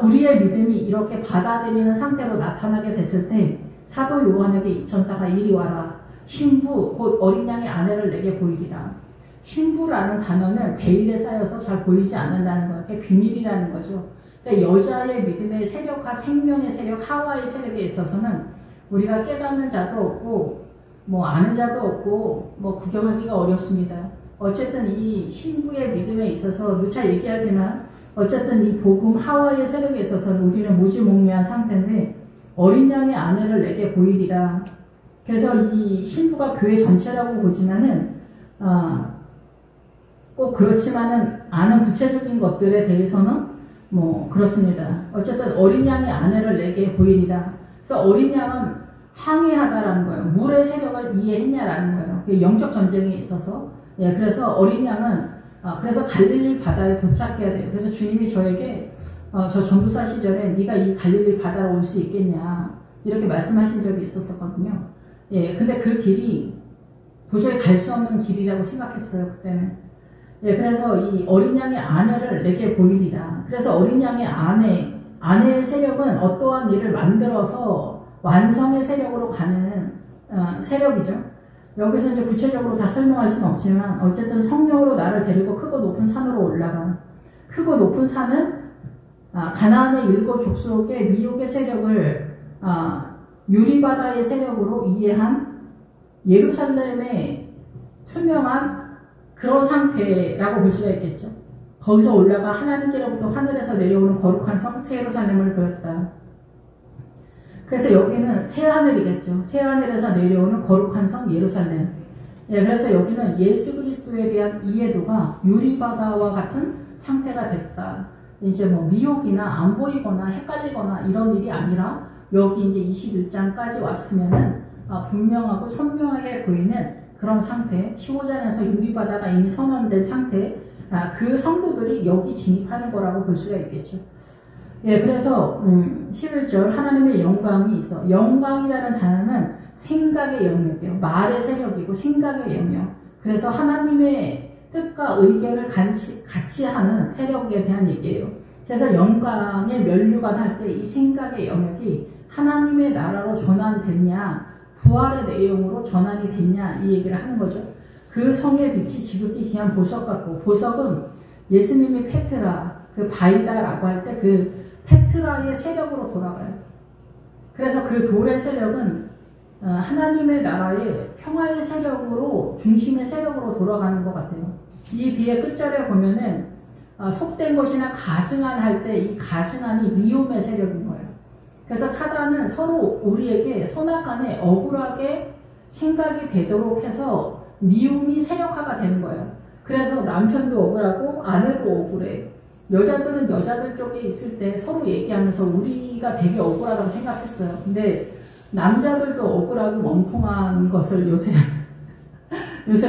우리의 믿음이 이렇게 받아들이는 상태로 나타나게 됐을 때 사도 요한에게 이 천사가 이리 와라. 신부 곧 어린 양의 아내를 내게 보이리라. 신부라는 단어는 베일에 쌓여서 잘 보이지 않는다는 거예요. 그게 비밀이라는 거죠. 그러니까 여자의 믿음의 세력과 생명의 세력, 하와의 세력에 있어서는 우리가 깨닫는 자도 없고 뭐 아는 자도 없고 뭐 구경하기가 어렵습니다. 어쨌든 이 신부의 믿음에 있어서 누차 얘기하지만 어쨌든 이 복음 하와의 세력에 있어서는 우리는 무지몽매한 상태인데 어린 양의 아내를 내게 보이리라. 그래서 이 신부가 교회 전체라고 보지만은 꼭 그렇지만은 아는 구체적인 것들에 대해서는 뭐 그렇습니다. 어쨌든 어린 양의 아내를 내게 보이리라. 그래서 어린 양은 항해하다라는 거예요. 물의 세력을 이해했냐라는 거예요. 영적 전쟁에 있어서. 예, 그래서 어린 양은 그래서 갈릴리 바다에 도착해야 돼요. 그래서 주님이 저에게 저 전도사 시절에 네가 이 갈릴리 바다로 올 수 있겠냐 이렇게 말씀하신 적이 있었거든요. 예, 근데 그 길이 도저히 갈 수 없는 길이라고 생각했어요, 그때는. 예, 그래서 이 어린 양의 아내를 내게 보이리라. 그래서 어린 양의 아내의 세력은 어떠한 일을 만들어서 완성의 세력으로 가는 세력이죠. 여기서 이제 구체적으로 다 설명할 수는 없지만 어쨌든 성령으로 나를 데리고 크고 높은 산으로 올라가. 크고 높은 산은 가나안의 7 족속의 미혹의 세력을 유리바다의 세력으로 이해한 예루살렘의 투명한 그런 상태라고 볼 수가 있겠죠. 거기서 올라가 하나님께로부터 하늘에서 내려오는 거룩한 성 예루살렘을 보였다. 그래서 여기는 새하늘이겠죠. 새하늘에서 내려오는 거룩한 성 예루살렘. 예, 그래서 여기는 예수 그리스도에 대한 이해도가 유리바다와 같은 상태가 됐다. 이제 뭐 미혹이나 안 보이거나 헷갈리거나 이런 일이 아니라 여기 이제 21장까지 왔으면은 분명하고 선명하게 보이는 그런 상태, 15장에서 유리바다가 이미 선언된 상태, 그 성도들이 여기 진입하는 거라고 볼 수가 있겠죠. 예, 그래서 11절 하나님의 영광이 있어. 영광이라는 단어는 생각의 영역이에요. 말의 세력이고 생각의 영역. 그래서 하나님의 뜻과 의견을 같이 하는 세력에 대한 얘기예요. 그래서 영광의 면류관 할 때 이 생각의 영역이 하나님의 나라로 전환됐냐, 부활의 내용으로 전환이 됐냐 이 얘기를 하는 거죠. 그 성의 빛이 지극히 귀한 보석 같고, 보석은 예수님이 페트라, 그 바이다라고 할 때 그 페트라의 세력으로 돌아가요. 그래서 그 돌의 세력은 하나님의 나라의 평화의 세력으로, 중심의 세력으로 돌아가는 것 같아요. 이 뒤에 끝절에 보면은 속된 것이나 가증한 할 때 이 가증한이 미움의 세력인 거예요. 그래서 사단은 서로 우리에게 선악간에 억울하게 생각이 되도록 해서 미움이 세력화가 되는 거예요. 그래서 남편도 억울하고 아내도 억울해. 여자들은 여자들 쪽에 있을 때 서로 얘기하면서 우리가 되게 억울하다고 생각했어요. 근데 남자들도 억울하고 원통한 것을 요새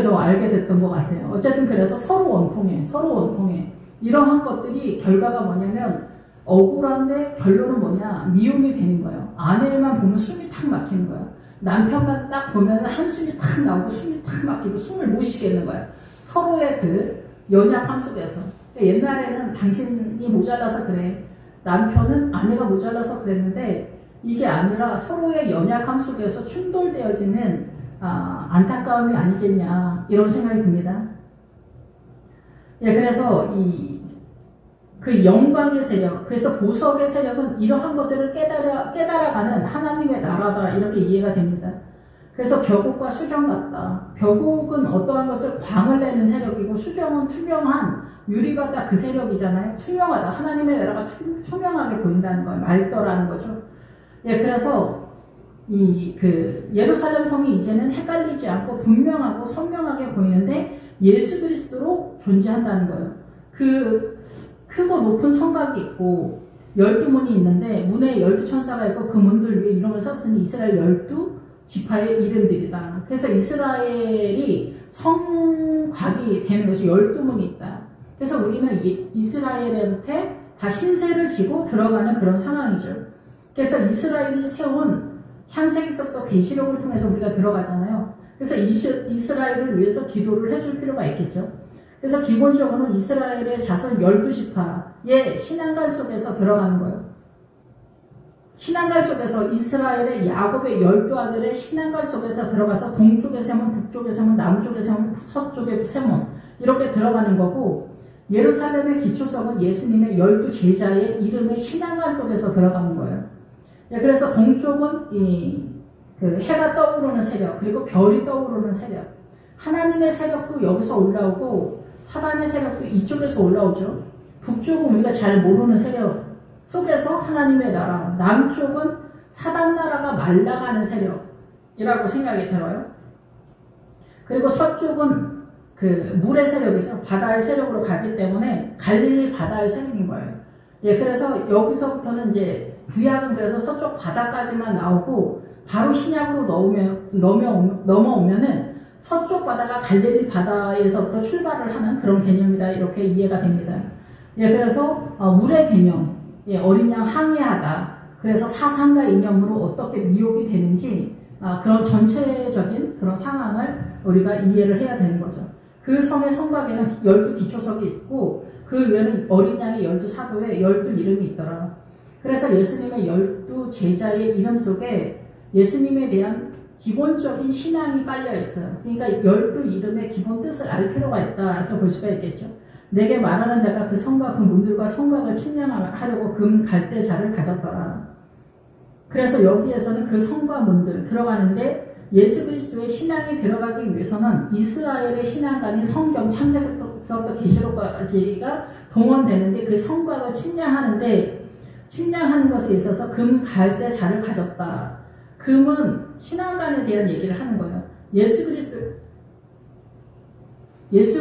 더 알게 됐던 것 같아요. 어쨌든 그래서 서로 원통해. 이러한 것들이 결과가 뭐냐면 억울한데 결론은 뭐냐? 미움이 되는 거예요. 아내만 보면 숨이 탁 막히는 거예요. 남편만 딱 보면 한숨이 탁 나오고 숨이 탁 막히고 숨을 못 쉬겠는 거예요. 서로의 그 연약함 속에서. 옛날에는 당신이 모자라서 그래. 남편은 아내가 모자라서 그랬는데 이게 아니라 서로의 연약함 속에서 충돌되어지는 안타까움이 아니겠냐 이런 생각이 듭니다. 예, 그래서 그 영광의 세력, 그래서 보석의 세력은 이러한 것들을 깨달아가는 하나님의 나라다 이렇게 이해가 됩니다. 그래서 벼곡과 수정 같다. 벼곡은 어떠한 것을 광을 내는 세력이고 수정은 투명한 유리바다 그 세력이잖아요. 투명하다. 하나님의 나라가 투명하게 보인다는 거예요. 맑더라는 거죠. 예, 그래서 예루살렘 성이 이제는 헷갈리지 않고 분명하고 선명하게 보이는데 예수 그리스도로 존재한다는 거예요. 그 크고 높은 성곽이 있고 12문이 있는데 문에 12천사가 있고 그 문들 위에 이름을 썼으니 이스라엘 12지파의 이름들이다. 그래서 이스라엘이 성곽이 되는 것이 12문이 있다. 그래서 우리는 이스라엘한테 다 신세를 지고 들어가는 그런 상황이죠. 그래서 이스라엘이 세운 창세기서부터 계시록을 통해서 우리가 들어가잖아요. 그래서 이스라엘을 위해서 기도를 해줄 필요가 있겠죠. 그래서 기본적으로는 이스라엘의 자손 12지파의 신앙관 속에서 들어가는 거예요. 신앙관 속에서 이스라엘의 야곱의 12아들의 신앙관 속에서 들어가서 동쪽의 세문, 북쪽의 세문, 남쪽의 세문, 서쪽의 세문 이렇게 들어가는 거고 예루살렘의 기초성은 예수님의 12제자의 이름의 신앙관 속에서 들어가는 거예요. 그래서 동쪽은 해가 떠오르는 세력, 그리고 별이 떠오르는 세력. 하나님의 세력도 여기서 올라오고 사단의 세력도 이쪽에서 올라오죠. 북쪽은 우리가 잘 모르는 세력 속에서 하나님의 나라, 남쪽은 사단 나라가 말라가는 세력이라고 생각이 들어요. 그리고 서쪽은 물의 세력이죠. 바다의 세력으로 가기 때문에 갈릴리 바다의 세력인 거예요. 예, 그래서 여기서부터는 이제 구약은 그래서 서쪽 바다까지만 나오고 바로 신약으로 넘어오면은 서쪽 바다가 갈릴리 바다에서부터 출발을 하는 그런 개념이다. 이렇게 이해가 됩니다. 예, 그래서 물의 개념, 예, 어린 양 항해하다. 그래서 사상과 이념으로 어떻게 미혹이 되는지 그런 전체적인 그런 상황을 우리가 이해를 해야 되는 거죠. 그 성의 성곽에는 12기초석이 있고 그 위에는 어린 양의 12사도의 12이름이 있더라. 그래서 예수님의 12제자의 이름 속에 예수님에 대한 기본적인 신앙이 깔려 있어요. 그러니까 12이름의 기본 뜻을 알 필요가 있다. 이렇게 볼 수가 있겠죠. 내게 말하는 자가 그 성곽, 그 문들과 성곽을 침략하려고 금 갈대자를 가졌더라. 그래서 여기에서는 그 성과 문들 들어가는데 예수 그리스도의 신앙이 들어가기 위해서는 이스라엘의 신앙관인 성경 창세기서부터 계시록까지가 동원되는데 그 성곽을 침략하는 것에 있어서 금 갈대자를 가졌다. 금은 신앙관에 대한 얘기를 하는 거예요. 예수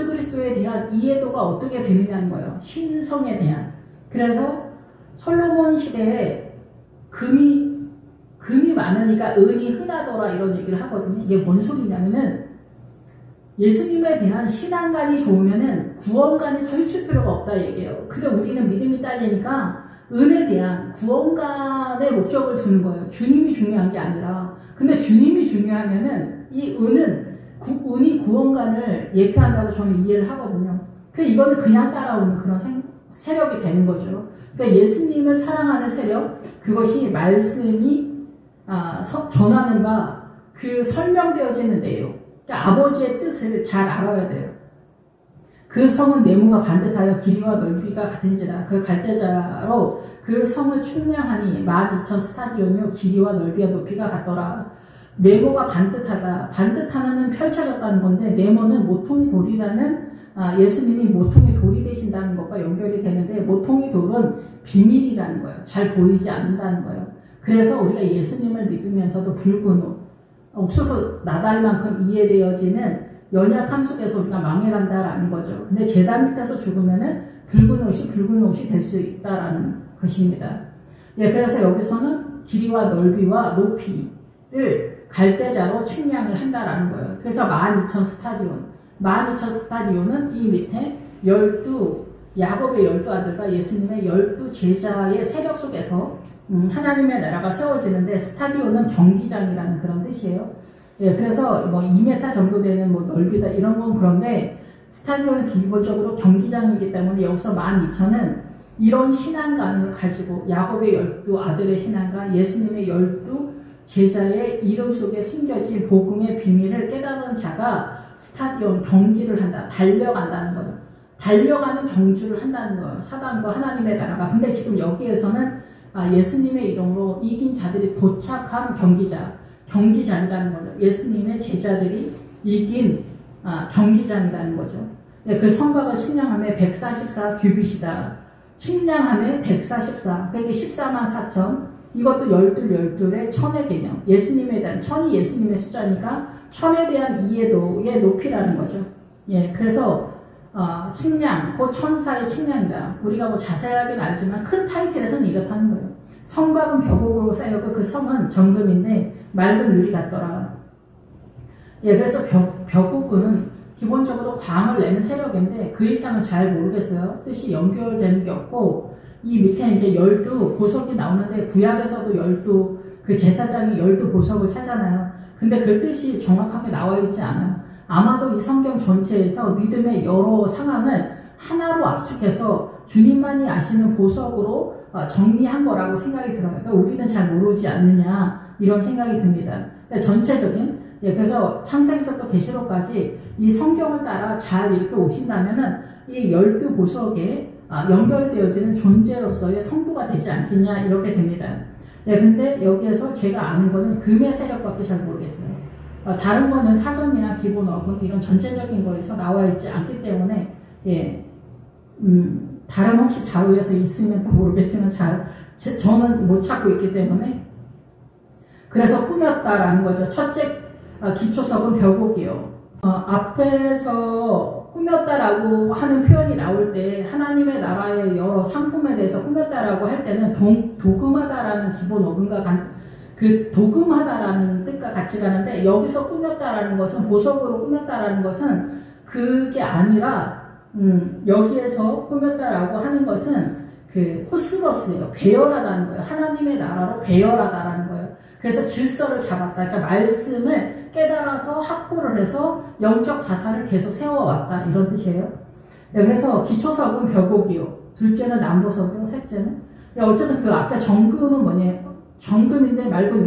그리스도에 대한 이해도가 어떻게 되느냐는 거예요. 신성에 대한. 그래서 솔로몬 시대에 금이 많으니까 은이 흔하더라 이런 얘기를 하거든요. 이게 뭔 소리냐면은 예수님에 대한 신앙관이 좋으면은 구원관이 설칠 필요가 없다 얘기예요. 근데 우리는 믿음이 딸리니까 은에 대한 구원관의 목적을 두는 거예요. 주님이 중요한 게 아니라. 근데 주님이 중요하면은 이 은이 구원관을 예표한다고 저는 이해를 하거든요. 이거는 그냥 따라오는 그런 세력이 되는 거죠. 그러니까 예수님을 사랑하는 세력, 그것이 말씀이 전하는 바, 그 설명되어지는 내용. 그러니까 아버지의 뜻을 잘 알아야 돼요. 그 성은 네모가 반듯하여 길이와 넓이가 같은지라 그 갈대자로 그 성을 충량하니 12,000 스타디온이요 길이와 넓이와 높이가 같더라. 네모가 반듯하다. 반듯하면은 펼쳐졌다는 건데 네모는 모퉁이 돌이라는 예수님이 모퉁이 돌이 되신다는 것과 연결이 되는데 모퉁이 돌은 비밀이라는 거예요. 잘 보이지 않는다는 거예요. 그래서 우리가 예수님을 믿으면서도 붉은 옷, 옥수수 나달만큼 이해되어지는 연약함 속에서 우리가 망해간다라는 거죠. 근데 제단 밑에서 죽으면은 붉은 옷이 될 수 있다라는 것입니다. 예, 그래서 여기서는 길이와 넓이와 높이를 갈대자로 측량을 한다라는 거예요. 그래서 12,000 스타디온. 12,000 스타디온은 이 밑에 야곱의 12아들과 예수님의 12제자의 세력 속에서 하나님의 나라가 세워지는데 스타디온은 경기장이라는 그런 뜻이에요. 예, 그래서 2m 정도 되는 넓이다 이런 건 그런데 스타디온은 기본적으로 경기장이기 때문에 여기서 12,000은 이런 신앙관을 가지고 야곱의 12아들의 신앙관, 예수님의 12제자의 이름 속에 숨겨진 복음의 비밀을 깨달은 자가 스타디온 경기를 한다. 달려간다는 거예요. 달려가는 경주를 한다는 거예요. 사단과 하나님의 나라가. 근데 지금 여기에서는 예수님의 이름으로 이긴 자들이 도착한 경기장이라는 거죠. 예수님의 제자들이 이긴 경기장이라는 거죠. 그 성곽을 측량함에 144 규빗이다. 측량함에 144. 그게 14만 4천. 이것도 12의 천의 개념. 예수님에 대한, 천이 예수님의 숫자니까 천에 대한 이해도의 높이라는 거죠. 예, 그래서 측량, 곧 천사의 측량이다. 우리가 뭐 자세하게는 알지만 큰 타이틀에서는 이렇다는 거예요. 성곽은 벽옥으로 쌓였고 그 성은 정금인데 맑은 유리 같더라. 예, 그래서 벽옥은 기본적으로 광을 내는 세력인데 그 이상은 잘 모르겠어요. 뜻이 연결되는 게 없고 이 밑에 이제 12 보석이 나오는데 구약에서도 12 그 제사장이 12 보석을 차잖아요. 근데 그 뜻이 정확하게 나와 있지 않아요. 아마도 이 성경 전체에서 믿음의 여러 상황을 하나로 압축해서 주님만이 아시는 보석으로 정리한 거라고 생각이 들어요. 그러니까 우리는 잘 모르지 않느냐 이런 생각이 듭니다. 그러니까 전체적인 그래서 창세기서부터 계시록까지 이 성경을 따라 잘 이렇게 오신다면은 이 12보석에 연결되어지는 존재로서의 성부가 되지 않겠냐 이렇게 됩니다. 근데 여기에서 제가 아는 거는 금의 세력밖에 잘 모르겠어요. 다른 거는 사전이나 기본 어근 이런 전체적인 거에서 나와 있지 않기 때문에 다른 혹시 자료에서 있으면 또 모르겠지만 저는 못 찾고 있기 때문에 그래서 꾸몄다라는 거죠. 첫째 기초석은 벽옥이요. 앞에서 꾸몄다라고 하는 표현이 나올 때 하나님의 나라의 여러 상품에 대해서 꾸몄다라고 할 때는 도금하다라는 기본 어근과 그 도금하다라는 뜻과 같이 가는데 여기서 꾸몄다라는 것은 보석으로 꾸몄다라는 것은 그게 아니라 여기에서 꾸몄다라고 하는 것은 그 코스모스예요. 배열하다는 거예요. 하나님의 나라로 배열하다라는 거예요. 그래서 질서를 잡았다. 그러니까 말씀을 깨달아서 확보를 해서 영적 자산을 계속 세워왔다. 이런 뜻이에요. 그래서 기초석은 벽옥이요. 둘째는 남보석이요. 셋째는 어쨌든 그 앞에 정금은 뭐냐? 정금인데 맑은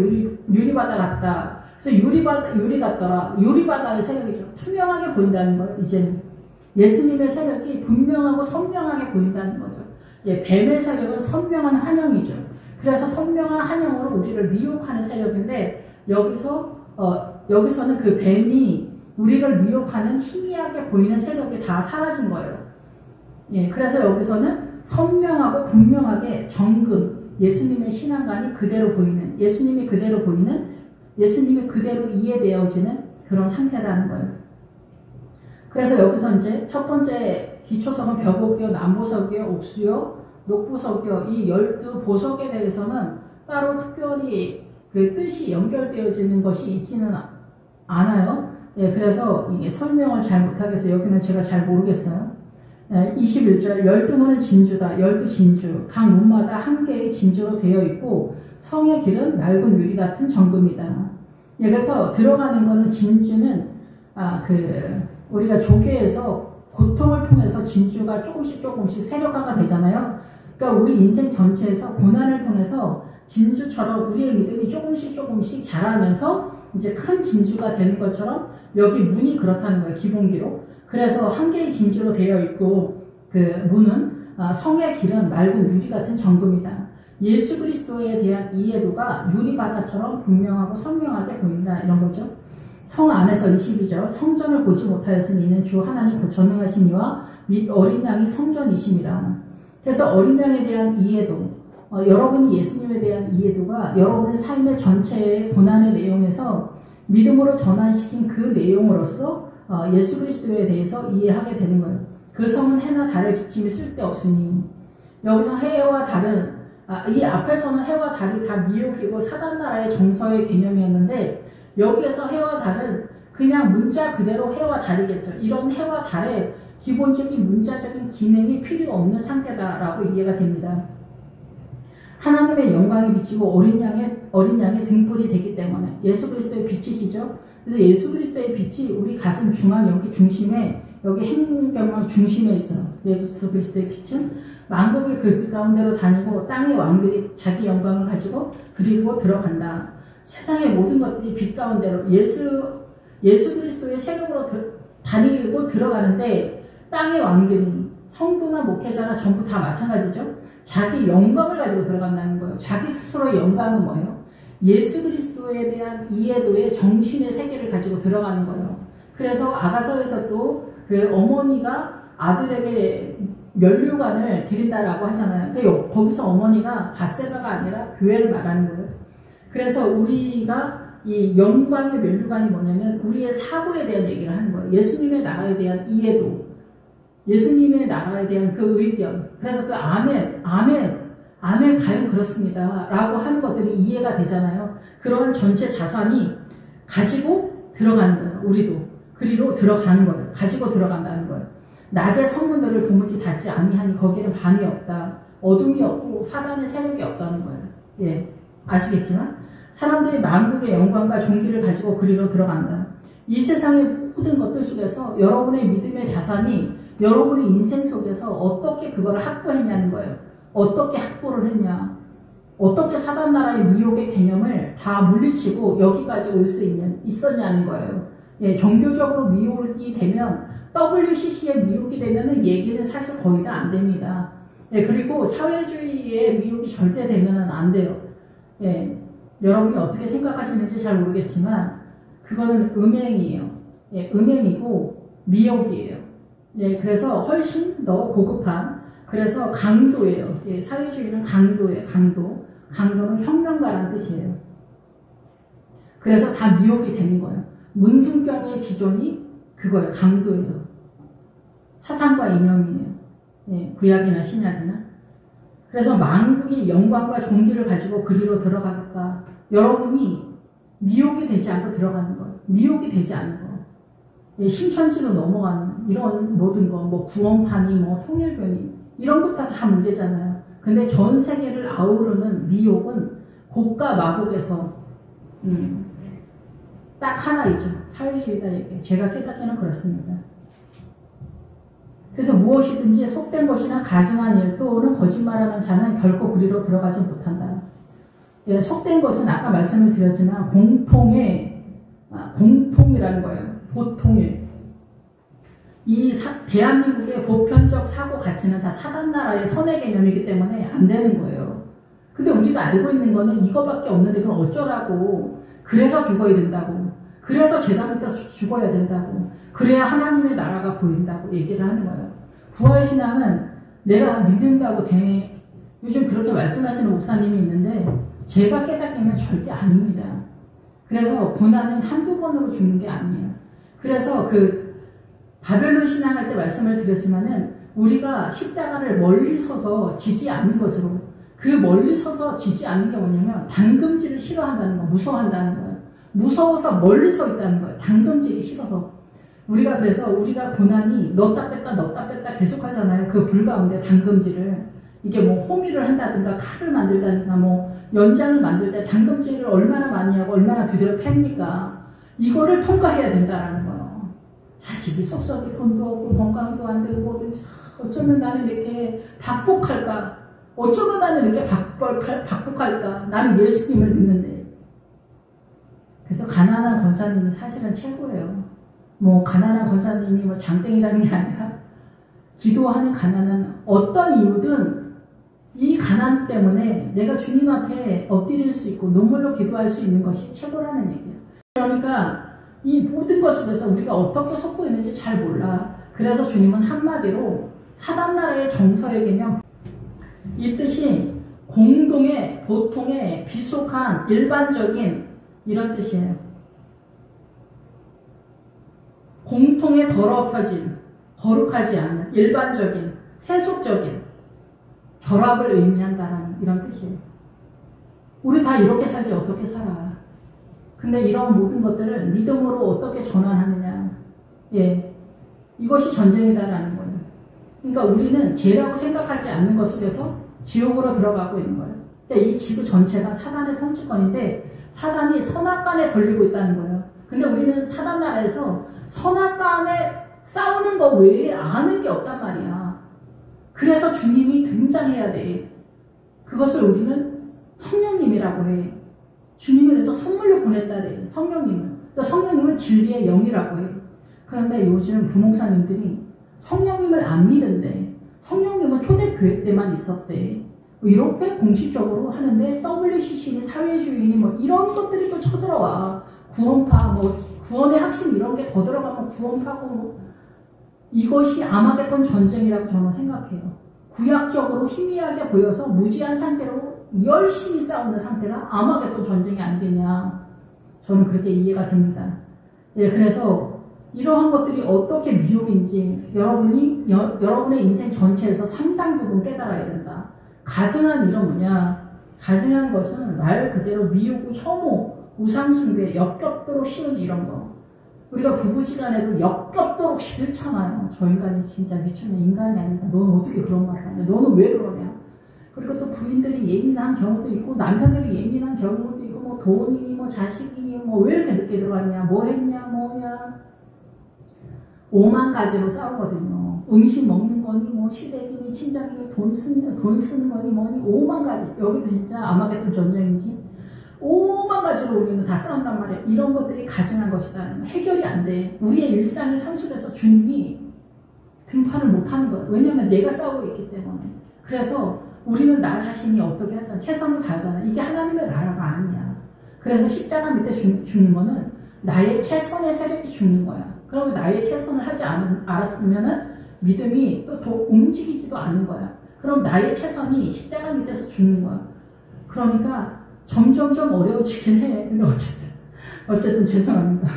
유리바다 같다. 그래서 유리 같더라. 유리바다의 세력이죠. 투명하게 보인다는 거예요. 이제는 예수님의 세력이 분명하고 선명하게 보인다는 거죠. 뱀의 세력은 선명한 환영이죠. 그래서 선명한 환영으로 우리를 미혹하는 세력인데 여기서는 그 뱀이 우리를 미혹하는 희미하게 보이는 세력이 다 사라진 거예요. 그래서 여기서는 선명하고 분명하게 정금 예수님의 신앙관이 그대로 보이는 예수님이 그대로 이해되어지는 그런 상태라는 거예요. 그래서 여기서 이제 첫 번째 기초석은 벽옥이요, 남보석이요, 옥수요, 녹보석이요. 이 12보석에 대해서는 따로 특별히 그 뜻이 연결되어지는 것이 있지는 않아요. 그래서 이게 설명을 잘 못하겠어요. 여기는 제가 잘 모르겠어요. 21절 12문은 진주다. 12진주 각 문마다 한 개의 진주로 되어 있고 성의 길은 맑은 유리 같은 정금이다. 그래서 들어가는 거는 진주는 우리가 조계에서 고통을 통해서 진주가 조금씩 세력화가 되잖아요. 그러니까 우리 인생 전체에서 고난을 통해서 진주처럼 우리의 믿음이 조금씩 자라면서 이제 큰 진주가 되는 것처럼 여기 문이 그렇다는 거예요. 기본기로. 그래서 한 개의 진주로 되어 있고 그 문은 성의 길은 맑은 유리 같은 정금이다. 예수 그리스도에 대한 이해도가 유리바다처럼 분명하고 선명하게 보인다. 이런 거죠. 성 안에서 22절 성전을 보지 못하였으니 이는 주 하나님 곧 전능하신 이와 및 어린 양이 성전이심이라. 그래서 어린 양에 대한 이해도 여러분이 예수님에 대한 이해도가 여러분의 삶의 전체의 고난의 내용에서 믿음으로 전환시킨 그 내용으로서 예수 그리스도에 대해서 이해하게 되는 거예요. 그 성은 해나 달의 비침이 쓸데없으니 여기서 해와 달은 이 앞에서는 해와 달이 다 미혹이고 사단나라의 정서의 개념이었는데 여기에서 해와 달은 그냥 문자 그대로 해와 달이겠죠. 이런 해와 달의 기본적인 문자적인 기능이 필요 없는 상태다라고 이해가 됩니다. 하나님의 영광이 비치고 어린 양의 등불이 되기 때문에 예수 그리스도의 빛이시죠. 그래서 예수 그리스도의 빛이 우리 가슴 중앙 여기 중심에 여기 행경망 중심에 있어요. 예수 그리스도의 빛은 만국의 그 빛 가운데로 다니고 땅의 왕들이 자기 영광을 가지고 그리고 들어간다. 세상의 모든 것들이 빛 가운데로 예수 그리스도의 세력으로 다니고 들어가는데 땅의 왕들이 성도나 목회자나 전부 다 마찬가지죠. 자기 영광을 가지고 들어간다는 거예요. 자기 스스로의 영광은 뭐예요? 예수 그리스도에 대한 이해도의 정신의 세계를 가지고 들어가는 거예요. 그래서 아가서에서도 그 어머니가 아들에게 면류관을 드린다라고 하잖아요. 거기서 어머니가 밧세바가 아니라 교회를 말하는 거예요. 그래서 우리가 이 영광의 면류관이 뭐냐면 우리의 사고에 대한 얘기를 하는 거예요. 예수님의 나라에 대한 이해도, 예수님의 나라에 대한 그 의견. 그래서 그 아멘 가요 그렇습니다 라고 하는 것들이 이해가 되잖아요. 그런 전체 자산이 가지고 들어가는 거예요. 우리도 그리로 들어가는 거예요. 가지고 들어간다는 거예요. 낮의 성문들을 도무지 닫지 아니하니 거기는 밤이 없다, 어둠이 없고 사단의 세력이 없다는 거예요. 예, 아시겠지만 사람들이 만국의 영광과 존귀를 가지고 그리로 들어간다. 이 세상의 모든 것들 속에서 여러분의 믿음의 자산이 여러분의 인생 속에서 어떻게 그걸 확보했냐는 거예요. 어떻게 확보를 했냐, 어떻게 사단 나라의 미혹의 개념을 다 물리치고 여기까지 올 수 있었냐는 거예요. 예, 종교적으로 미혹이 되면, WCC의 미혹이 되면은 얘기는 사실 거의 다 안 됩니다. 예, 그리고 사회주의의 미혹이 절대 되면은 안 돼요. 예, 여러분이 어떻게 생각하시는지 잘 모르겠지만, 그거는 음행이에요. 예, 음행이고 미혹이에요. 예, 그래서 훨씬 더 고급한, 그래서 강도예요. 예, 사회주의는 강도예요. 강도는 혁명가라는 뜻이에요. 그래서 다 미혹이 되는 거예요. 문둥병의 지존이 그거예요. 강도예요. 사상과 이념이에요. 예, 구약이나 신약이나. 그래서 만국이 영광과 존귀를 가지고 그리로 들어가겠다. 여러분이 미혹이 되지 않고 들어가는 거예요. 미혹이 되지 않는 거. 예, 신천지로 넘어가는 이런 모든 거, 뭐 구원판이, 뭐 통일교니 이런 것도 다 문제잖아요. 근데 전 세계를 아우르는 미혹은 곡과 마곡에서 딱 하나 있죠. 사회주의다 얘기. 제가 깨닫기는 그렇습니다. 그래서 무엇이든지 속된 것이나 가증한 일 또는 거짓말하는 자는 결코 그리로 들어가지 못한다. 예, 속된 것은 아까 말씀을 드렸지만 공통이라는 거예요. 보통일. 대한민국의 보편적 사고 가치는 다 사단나라의 선의 개념이기 때문에 안 되는 거예요. 근데 우리가 알고 있는 거는 이거밖에 없는데 그럼 어쩌라고. 그래서 죽어야 된다고. 그래서 제단 밑에 죽어야 된다고. 그래야 하나님의 나라가 보인다고 얘기를 하는 거예요. 부활신앙은 내가 믿는다고 요즘 그렇게 말씀하시는 목사님이 있는데 제가 깨닫기는 절대 아닙니다. 그래서 고난은 한두 번으로 죽는 게 아니에요. 그래서 바벨론 신앙할 때 말씀을 드렸지만은 우리가 십자가를 멀리 서서 지지 않는 것으로, 그 멀리 서서 지지 않는 게 뭐냐면 당금질을 싫어한다는 거, 무서워한다는 거예요. 무서워서 멀리 서 있다는 거예요. 당금질이 싫어서. 그래서 우리가 고난이 넣었다 뺐다 계속 하잖아요. 그 불 가운데 당금질을. 이게 뭐 호미를 한다든가 칼을 만들다든가 뭐 연장을 만들 때 당금질을 얼마나 많이 하고 얼마나 드디어 팹니까? 이거를 통과해야 된다라는 거예요. 자식이 쏙쏙이 돈도 없고 건강도 안 되고 뭐든지 어쩌면 나는 이렇게 박복할까? 어쩌면 나는 이렇게 박복할까? 나는 예수님을 믿는데. 그래서 가난한 권사님이 사실은 최고예요. 뭐 가난한 권사님이 뭐 장땡이라는 게 아니라 기도하는 가난은 어떤 이유든 이 가난 때문에 내가 주님 앞에 엎드릴 수 있고 눈물로 기도할 수 있는 것이 최고라는 얘기예요. 그러니까 이 모든 것 속에서 우리가 어떻게 속고 있는지 잘 몰라. 그래서 주님은 한마디로 사단나라의 정서의 개념, 이 뜻이 공동의, 보통의, 비속한, 일반적인 이런 뜻이에요. 공통의 더럽혀진, 거룩하지 않은, 일반적인, 세속적인 결합을 의미한다는 이런 뜻이에요. 우리 다 이렇게 살지 어떻게 살아. 근데 이런 모든 것들을 믿음으로 어떻게 전환하느냐. 예, 이것이 전쟁이다라는 거예요. 그러니까 우리는 죄라고 생각하지 않는 것 속에서 지옥으로 들어가고 있는 거예요. 그러니까 이 지구 전체가 사단의 통치권인데 사단이 선악간에 걸리고 있다는 거예요. 근데 우리는 사단 나라에서 선악간에 싸우는 거 외에 아는 게 없단 말이야. 그래서 주님이 등장해야 돼. 그것을 우리는 성령님이라고 해. 주님이 그래서 선물로 보냈다래. 성령님을. 그래서 성령님을 진리의 영이라고 해. 그런데 요즘 부목사님들이 성령님을 안 믿는데 성령님은 초대교회 때만 있었대. 뭐 이렇게 공식적으로 하는데 WCC니 사회주의니 뭐 이런 것들이 또 쳐들어와. 구원파, 뭐 구원의 핵심 이런 게 더 들어가면 구원파고 뭐 이것이 아마겟돈 전쟁이라고 저는 생각해요. 구약적으로 희미하게 보여서 무지한 상태로 열심히 싸우는 상태가 아마겟돈 전쟁이 아니겠냐. 저는 그렇게 이해가 됩니다. 예, 그래서 이러한 것들이 어떻게 미혹인지 여러분의 인생 전체에서 상당 부분 깨달아야 된다. 가증한 일은 뭐냐? 가증한 것은 말 그대로 미혹, 혐오, 우상숭배, 역겹도록 싫은 이런 거. 우리가 부부지간에도 역겹도록 싫잖아요. 저 인간이 진짜 미쳤네. 인간이 아니다. 너는 어떻게 그런 말을 하냐? 너는 왜 그러냐? 그리고 또 부인들이 예민한 경우도 있고 남편들이 예민한 경우도 있고 뭐 돈이니 뭐 자식이니 뭐 왜 이렇게 늦게 들어왔냐? 뭐 했냐? 뭐냐? 5만 가지로 싸우거든요. 음식 먹는 거니 뭐 시댁이니 친정이니 돈 쓰는 거니 뭐니 5만 가지. 여기도 진짜 아마겟돈 전쟁이지. 5만 가지로 우리는 다 싸운단 말이야. 이런 것들이 가증한 것이다. 해결이 안 돼. 우리의 일상의 상술에서 주님이 등판을 못하는 거야. 왜냐면 내가 싸우고 있기 때문에. 그래서 우리는 나 자신이 어떻게 하잖아. 최선을 다하잖아. 이게 하나님의 나라가 아니야. 그래서 십자가 밑에 죽는 거는 나의 최선의 세력이 죽는 거야. 그러면 나의 최선을 하지 않았으면은 믿음이 또 더 움직이지도 않는 거야. 그럼 나의 최선이 십자가 밑에서 죽는 거야. 그러니까 점점점 어려워지긴 해. 근데 어쨌든 죄송합니다.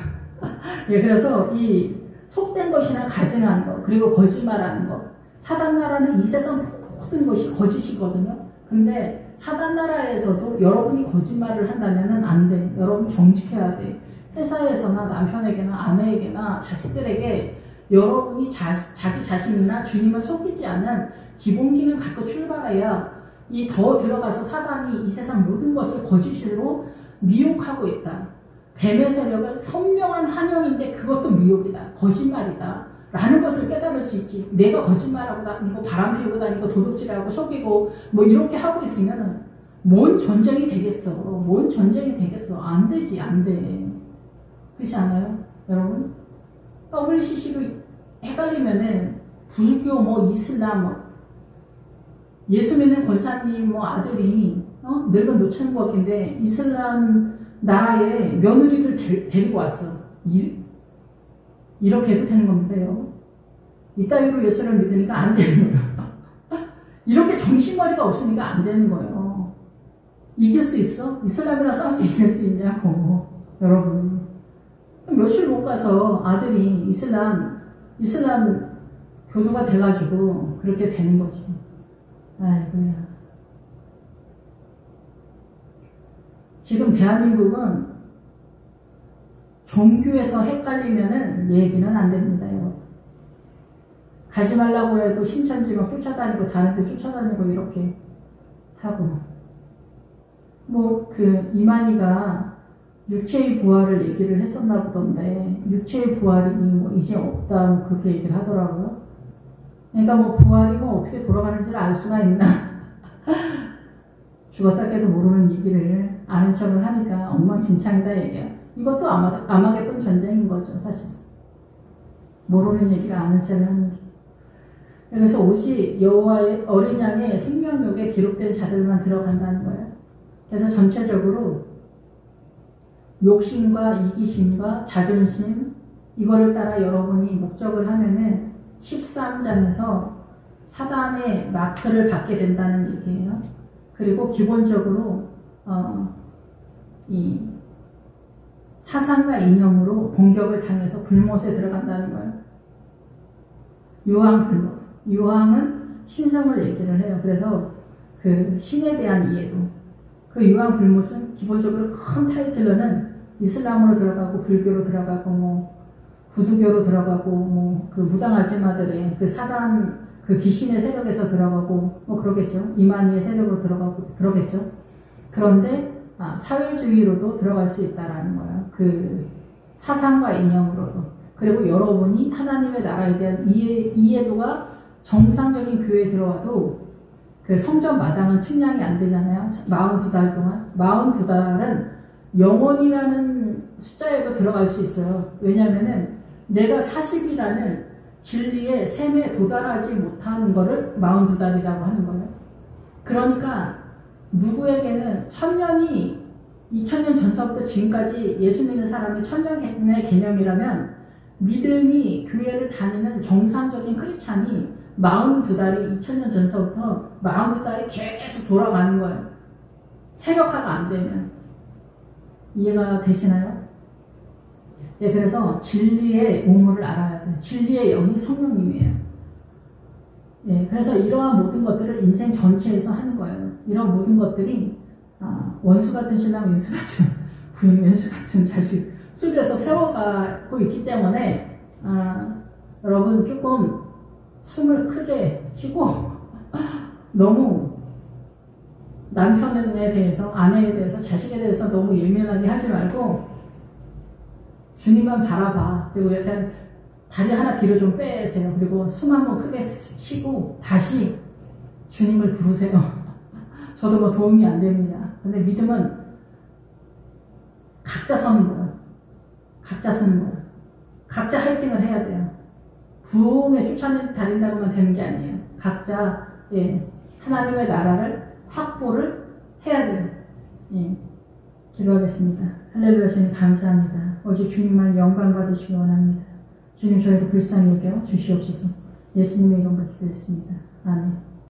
예, 그래서 이 속된 것이나 가증한 것, 그리고 거짓말하는 것. 사단 나라는 이 세상 모든 것이 거짓이거든요. 근데 사단 나라에서도 여러분이 거짓말을 한다면은 안 돼. 여러분 정직해야 돼. 회사에서나 남편에게나 아내에게나 자식들에게 여러분이 자기 자신이나 주님을 속이지 않는 기본기는 갖고 출발해야 이 더 들어가서 사단이 이 세상 모든 것을 거짓으로 미혹하고 있다. 뱀의 세력은 선명한 환영인데 그것도 미혹이다. 거짓말이다. 라는 것을 깨달을 수 있지. 내가 거짓말하고 다니고 바람 피우고 다니고 도둑질하고 속이고 뭐 이렇게 하고 있으면 뭔 전쟁이 되겠어. 뭔 전쟁이 되겠어. 안 되지. 안 돼. 그렇지 않아요? 여러분? WCC도 헷갈리면은 불교 뭐 이슬람 뭐 예수 믿는 권사님 뭐 아들이 늙은 노천부학인데 이슬람 나라에 며느리를 데리고 왔어. 이렇게 해도 되는 겁니다요. 이따위로 예수를 믿으니까 안 되는 거예요. 이렇게 정신머리가 없으니까 안 되는 거예요. 이길 수 있어? 이슬람이랑 싸워서 이길 수 있냐고. 여러분. 며칠 못 가서 아들이 이슬람 교도가 돼가지고 그렇게 되는 거죠. 아이고야. 지금 대한민국은 종교에서 헷갈리면은 얘기는 안 됩니다, 여러분. 가지 말라고 해도 신천지 막 쫓아다니고 다른 데 쫓아다니고 이렇게 하고. 뭐 이만희가 육체의 부활을 얘기를 했었나 보던데 육체의 부활이 뭐 이제 없다 뭐 그렇게 얘기를 하더라고요. 그러니까 뭐 부활이 뭐 어떻게 돌아가는지를 알 수가 있나. 죽었다 깨도 모르는 얘기를 아는 척을 하니까 엉망진창이다 얘기야. 이것도 아마겟돈 전쟁인 거죠, 사실. 모르는 얘기를 아는 척을 하는 게. 그래서 오직 여호와의 어린 양의 생명록에 기록된 자들만 들어간다는 거예요. 그래서 전체적으로 욕심과 이기심과 자존심 이거를 따라 여러분이 목적을 하면은 13장에서 사단의 마크를 받게 된다는 얘기예요. 그리고 기본적으로 이 사상과 이념으로 공격을 당해서 불못에 들어간다는 거예요. 유황 불못. 유황은 신성을 얘기를 해요. 그래서 그 신에 대한 이해도. 그 유황 불못은 기본적으로 큰 타이틀로는 이슬람으로 들어가고 불교로 들어가고 뭐 부두교로 들어가고 뭐 그 무당 아줌마들의 그 사단 그 귀신의 세력에서 들어가고 뭐 그러겠죠. 이만희의 세력으로 들어가고 그러겠죠. 그런데 사회주의로도 들어갈 수 있다라는 거예요. 그 사상과 이념으로도. 그리고 여러분이 하나님의 나라에 대한 이해도가 정상적인 교회에 들어와도 그 성전 마당은 측량이 안 되잖아요. 42달 동안. 42달은 영원이라는 숫자에도 들어갈 수 있어요. 왜냐면은 내가 40이라는 진리의 셈에 도달하지 못한 거를 42달이라고 하는 거예요. 그러니까 누구에게는 1000년이 2000년 전서부터 지금까지 예수 믿는 사람이 1000년의 개념이라면 믿음이 교회를 다니는 정상적인 크리스찬이 42달이 2000년 전서부터 42달이 계속 돌아가는 거예요. 세력화가 안 되면. 이해가 되시나요? 예, 그래서 진리의 우물을 알아야 돼요. 진리의 영이 성령님이에요. 예, 그래서 이러한 모든 것들을 인생 전체에서 하는 거예요. 이런 모든 것들이 원수 같은 신랑, 왼수 같은 부인, 왼수 같은 자식 속에서 세워가고 있기 때문에 여러분 조금 숨을 크게 쉬고 너무 남편에 대해서, 아내에 대해서, 자식에 대해서 너무 예민하게 하지 말고 주님만 바라봐. 그리고 약간 다리 하나 뒤로 좀 빼세요. 그리고 숨 한번 크게 쉬고 다시 주님을 부르세요. 저도 뭐 도움이 안 됩니다. 근데 믿음은 각자 서는 거예요. 각자 서는 거예요. 각자 화이팅을 해야 돼요. 부흥에 쫓아다닌다고만 되는 게 아니에요. 각자 하나님의 나라를 확보를 해야 돼요. 예, 기도하겠습니다. 할렐루야. 주님 감사합니다. 오직 주님만 영광 받으시기 원합니다. 주님 저희를 불쌍히 여겨 주시옵소서. 예수님의 이름으로 기도했습니다. 아멘.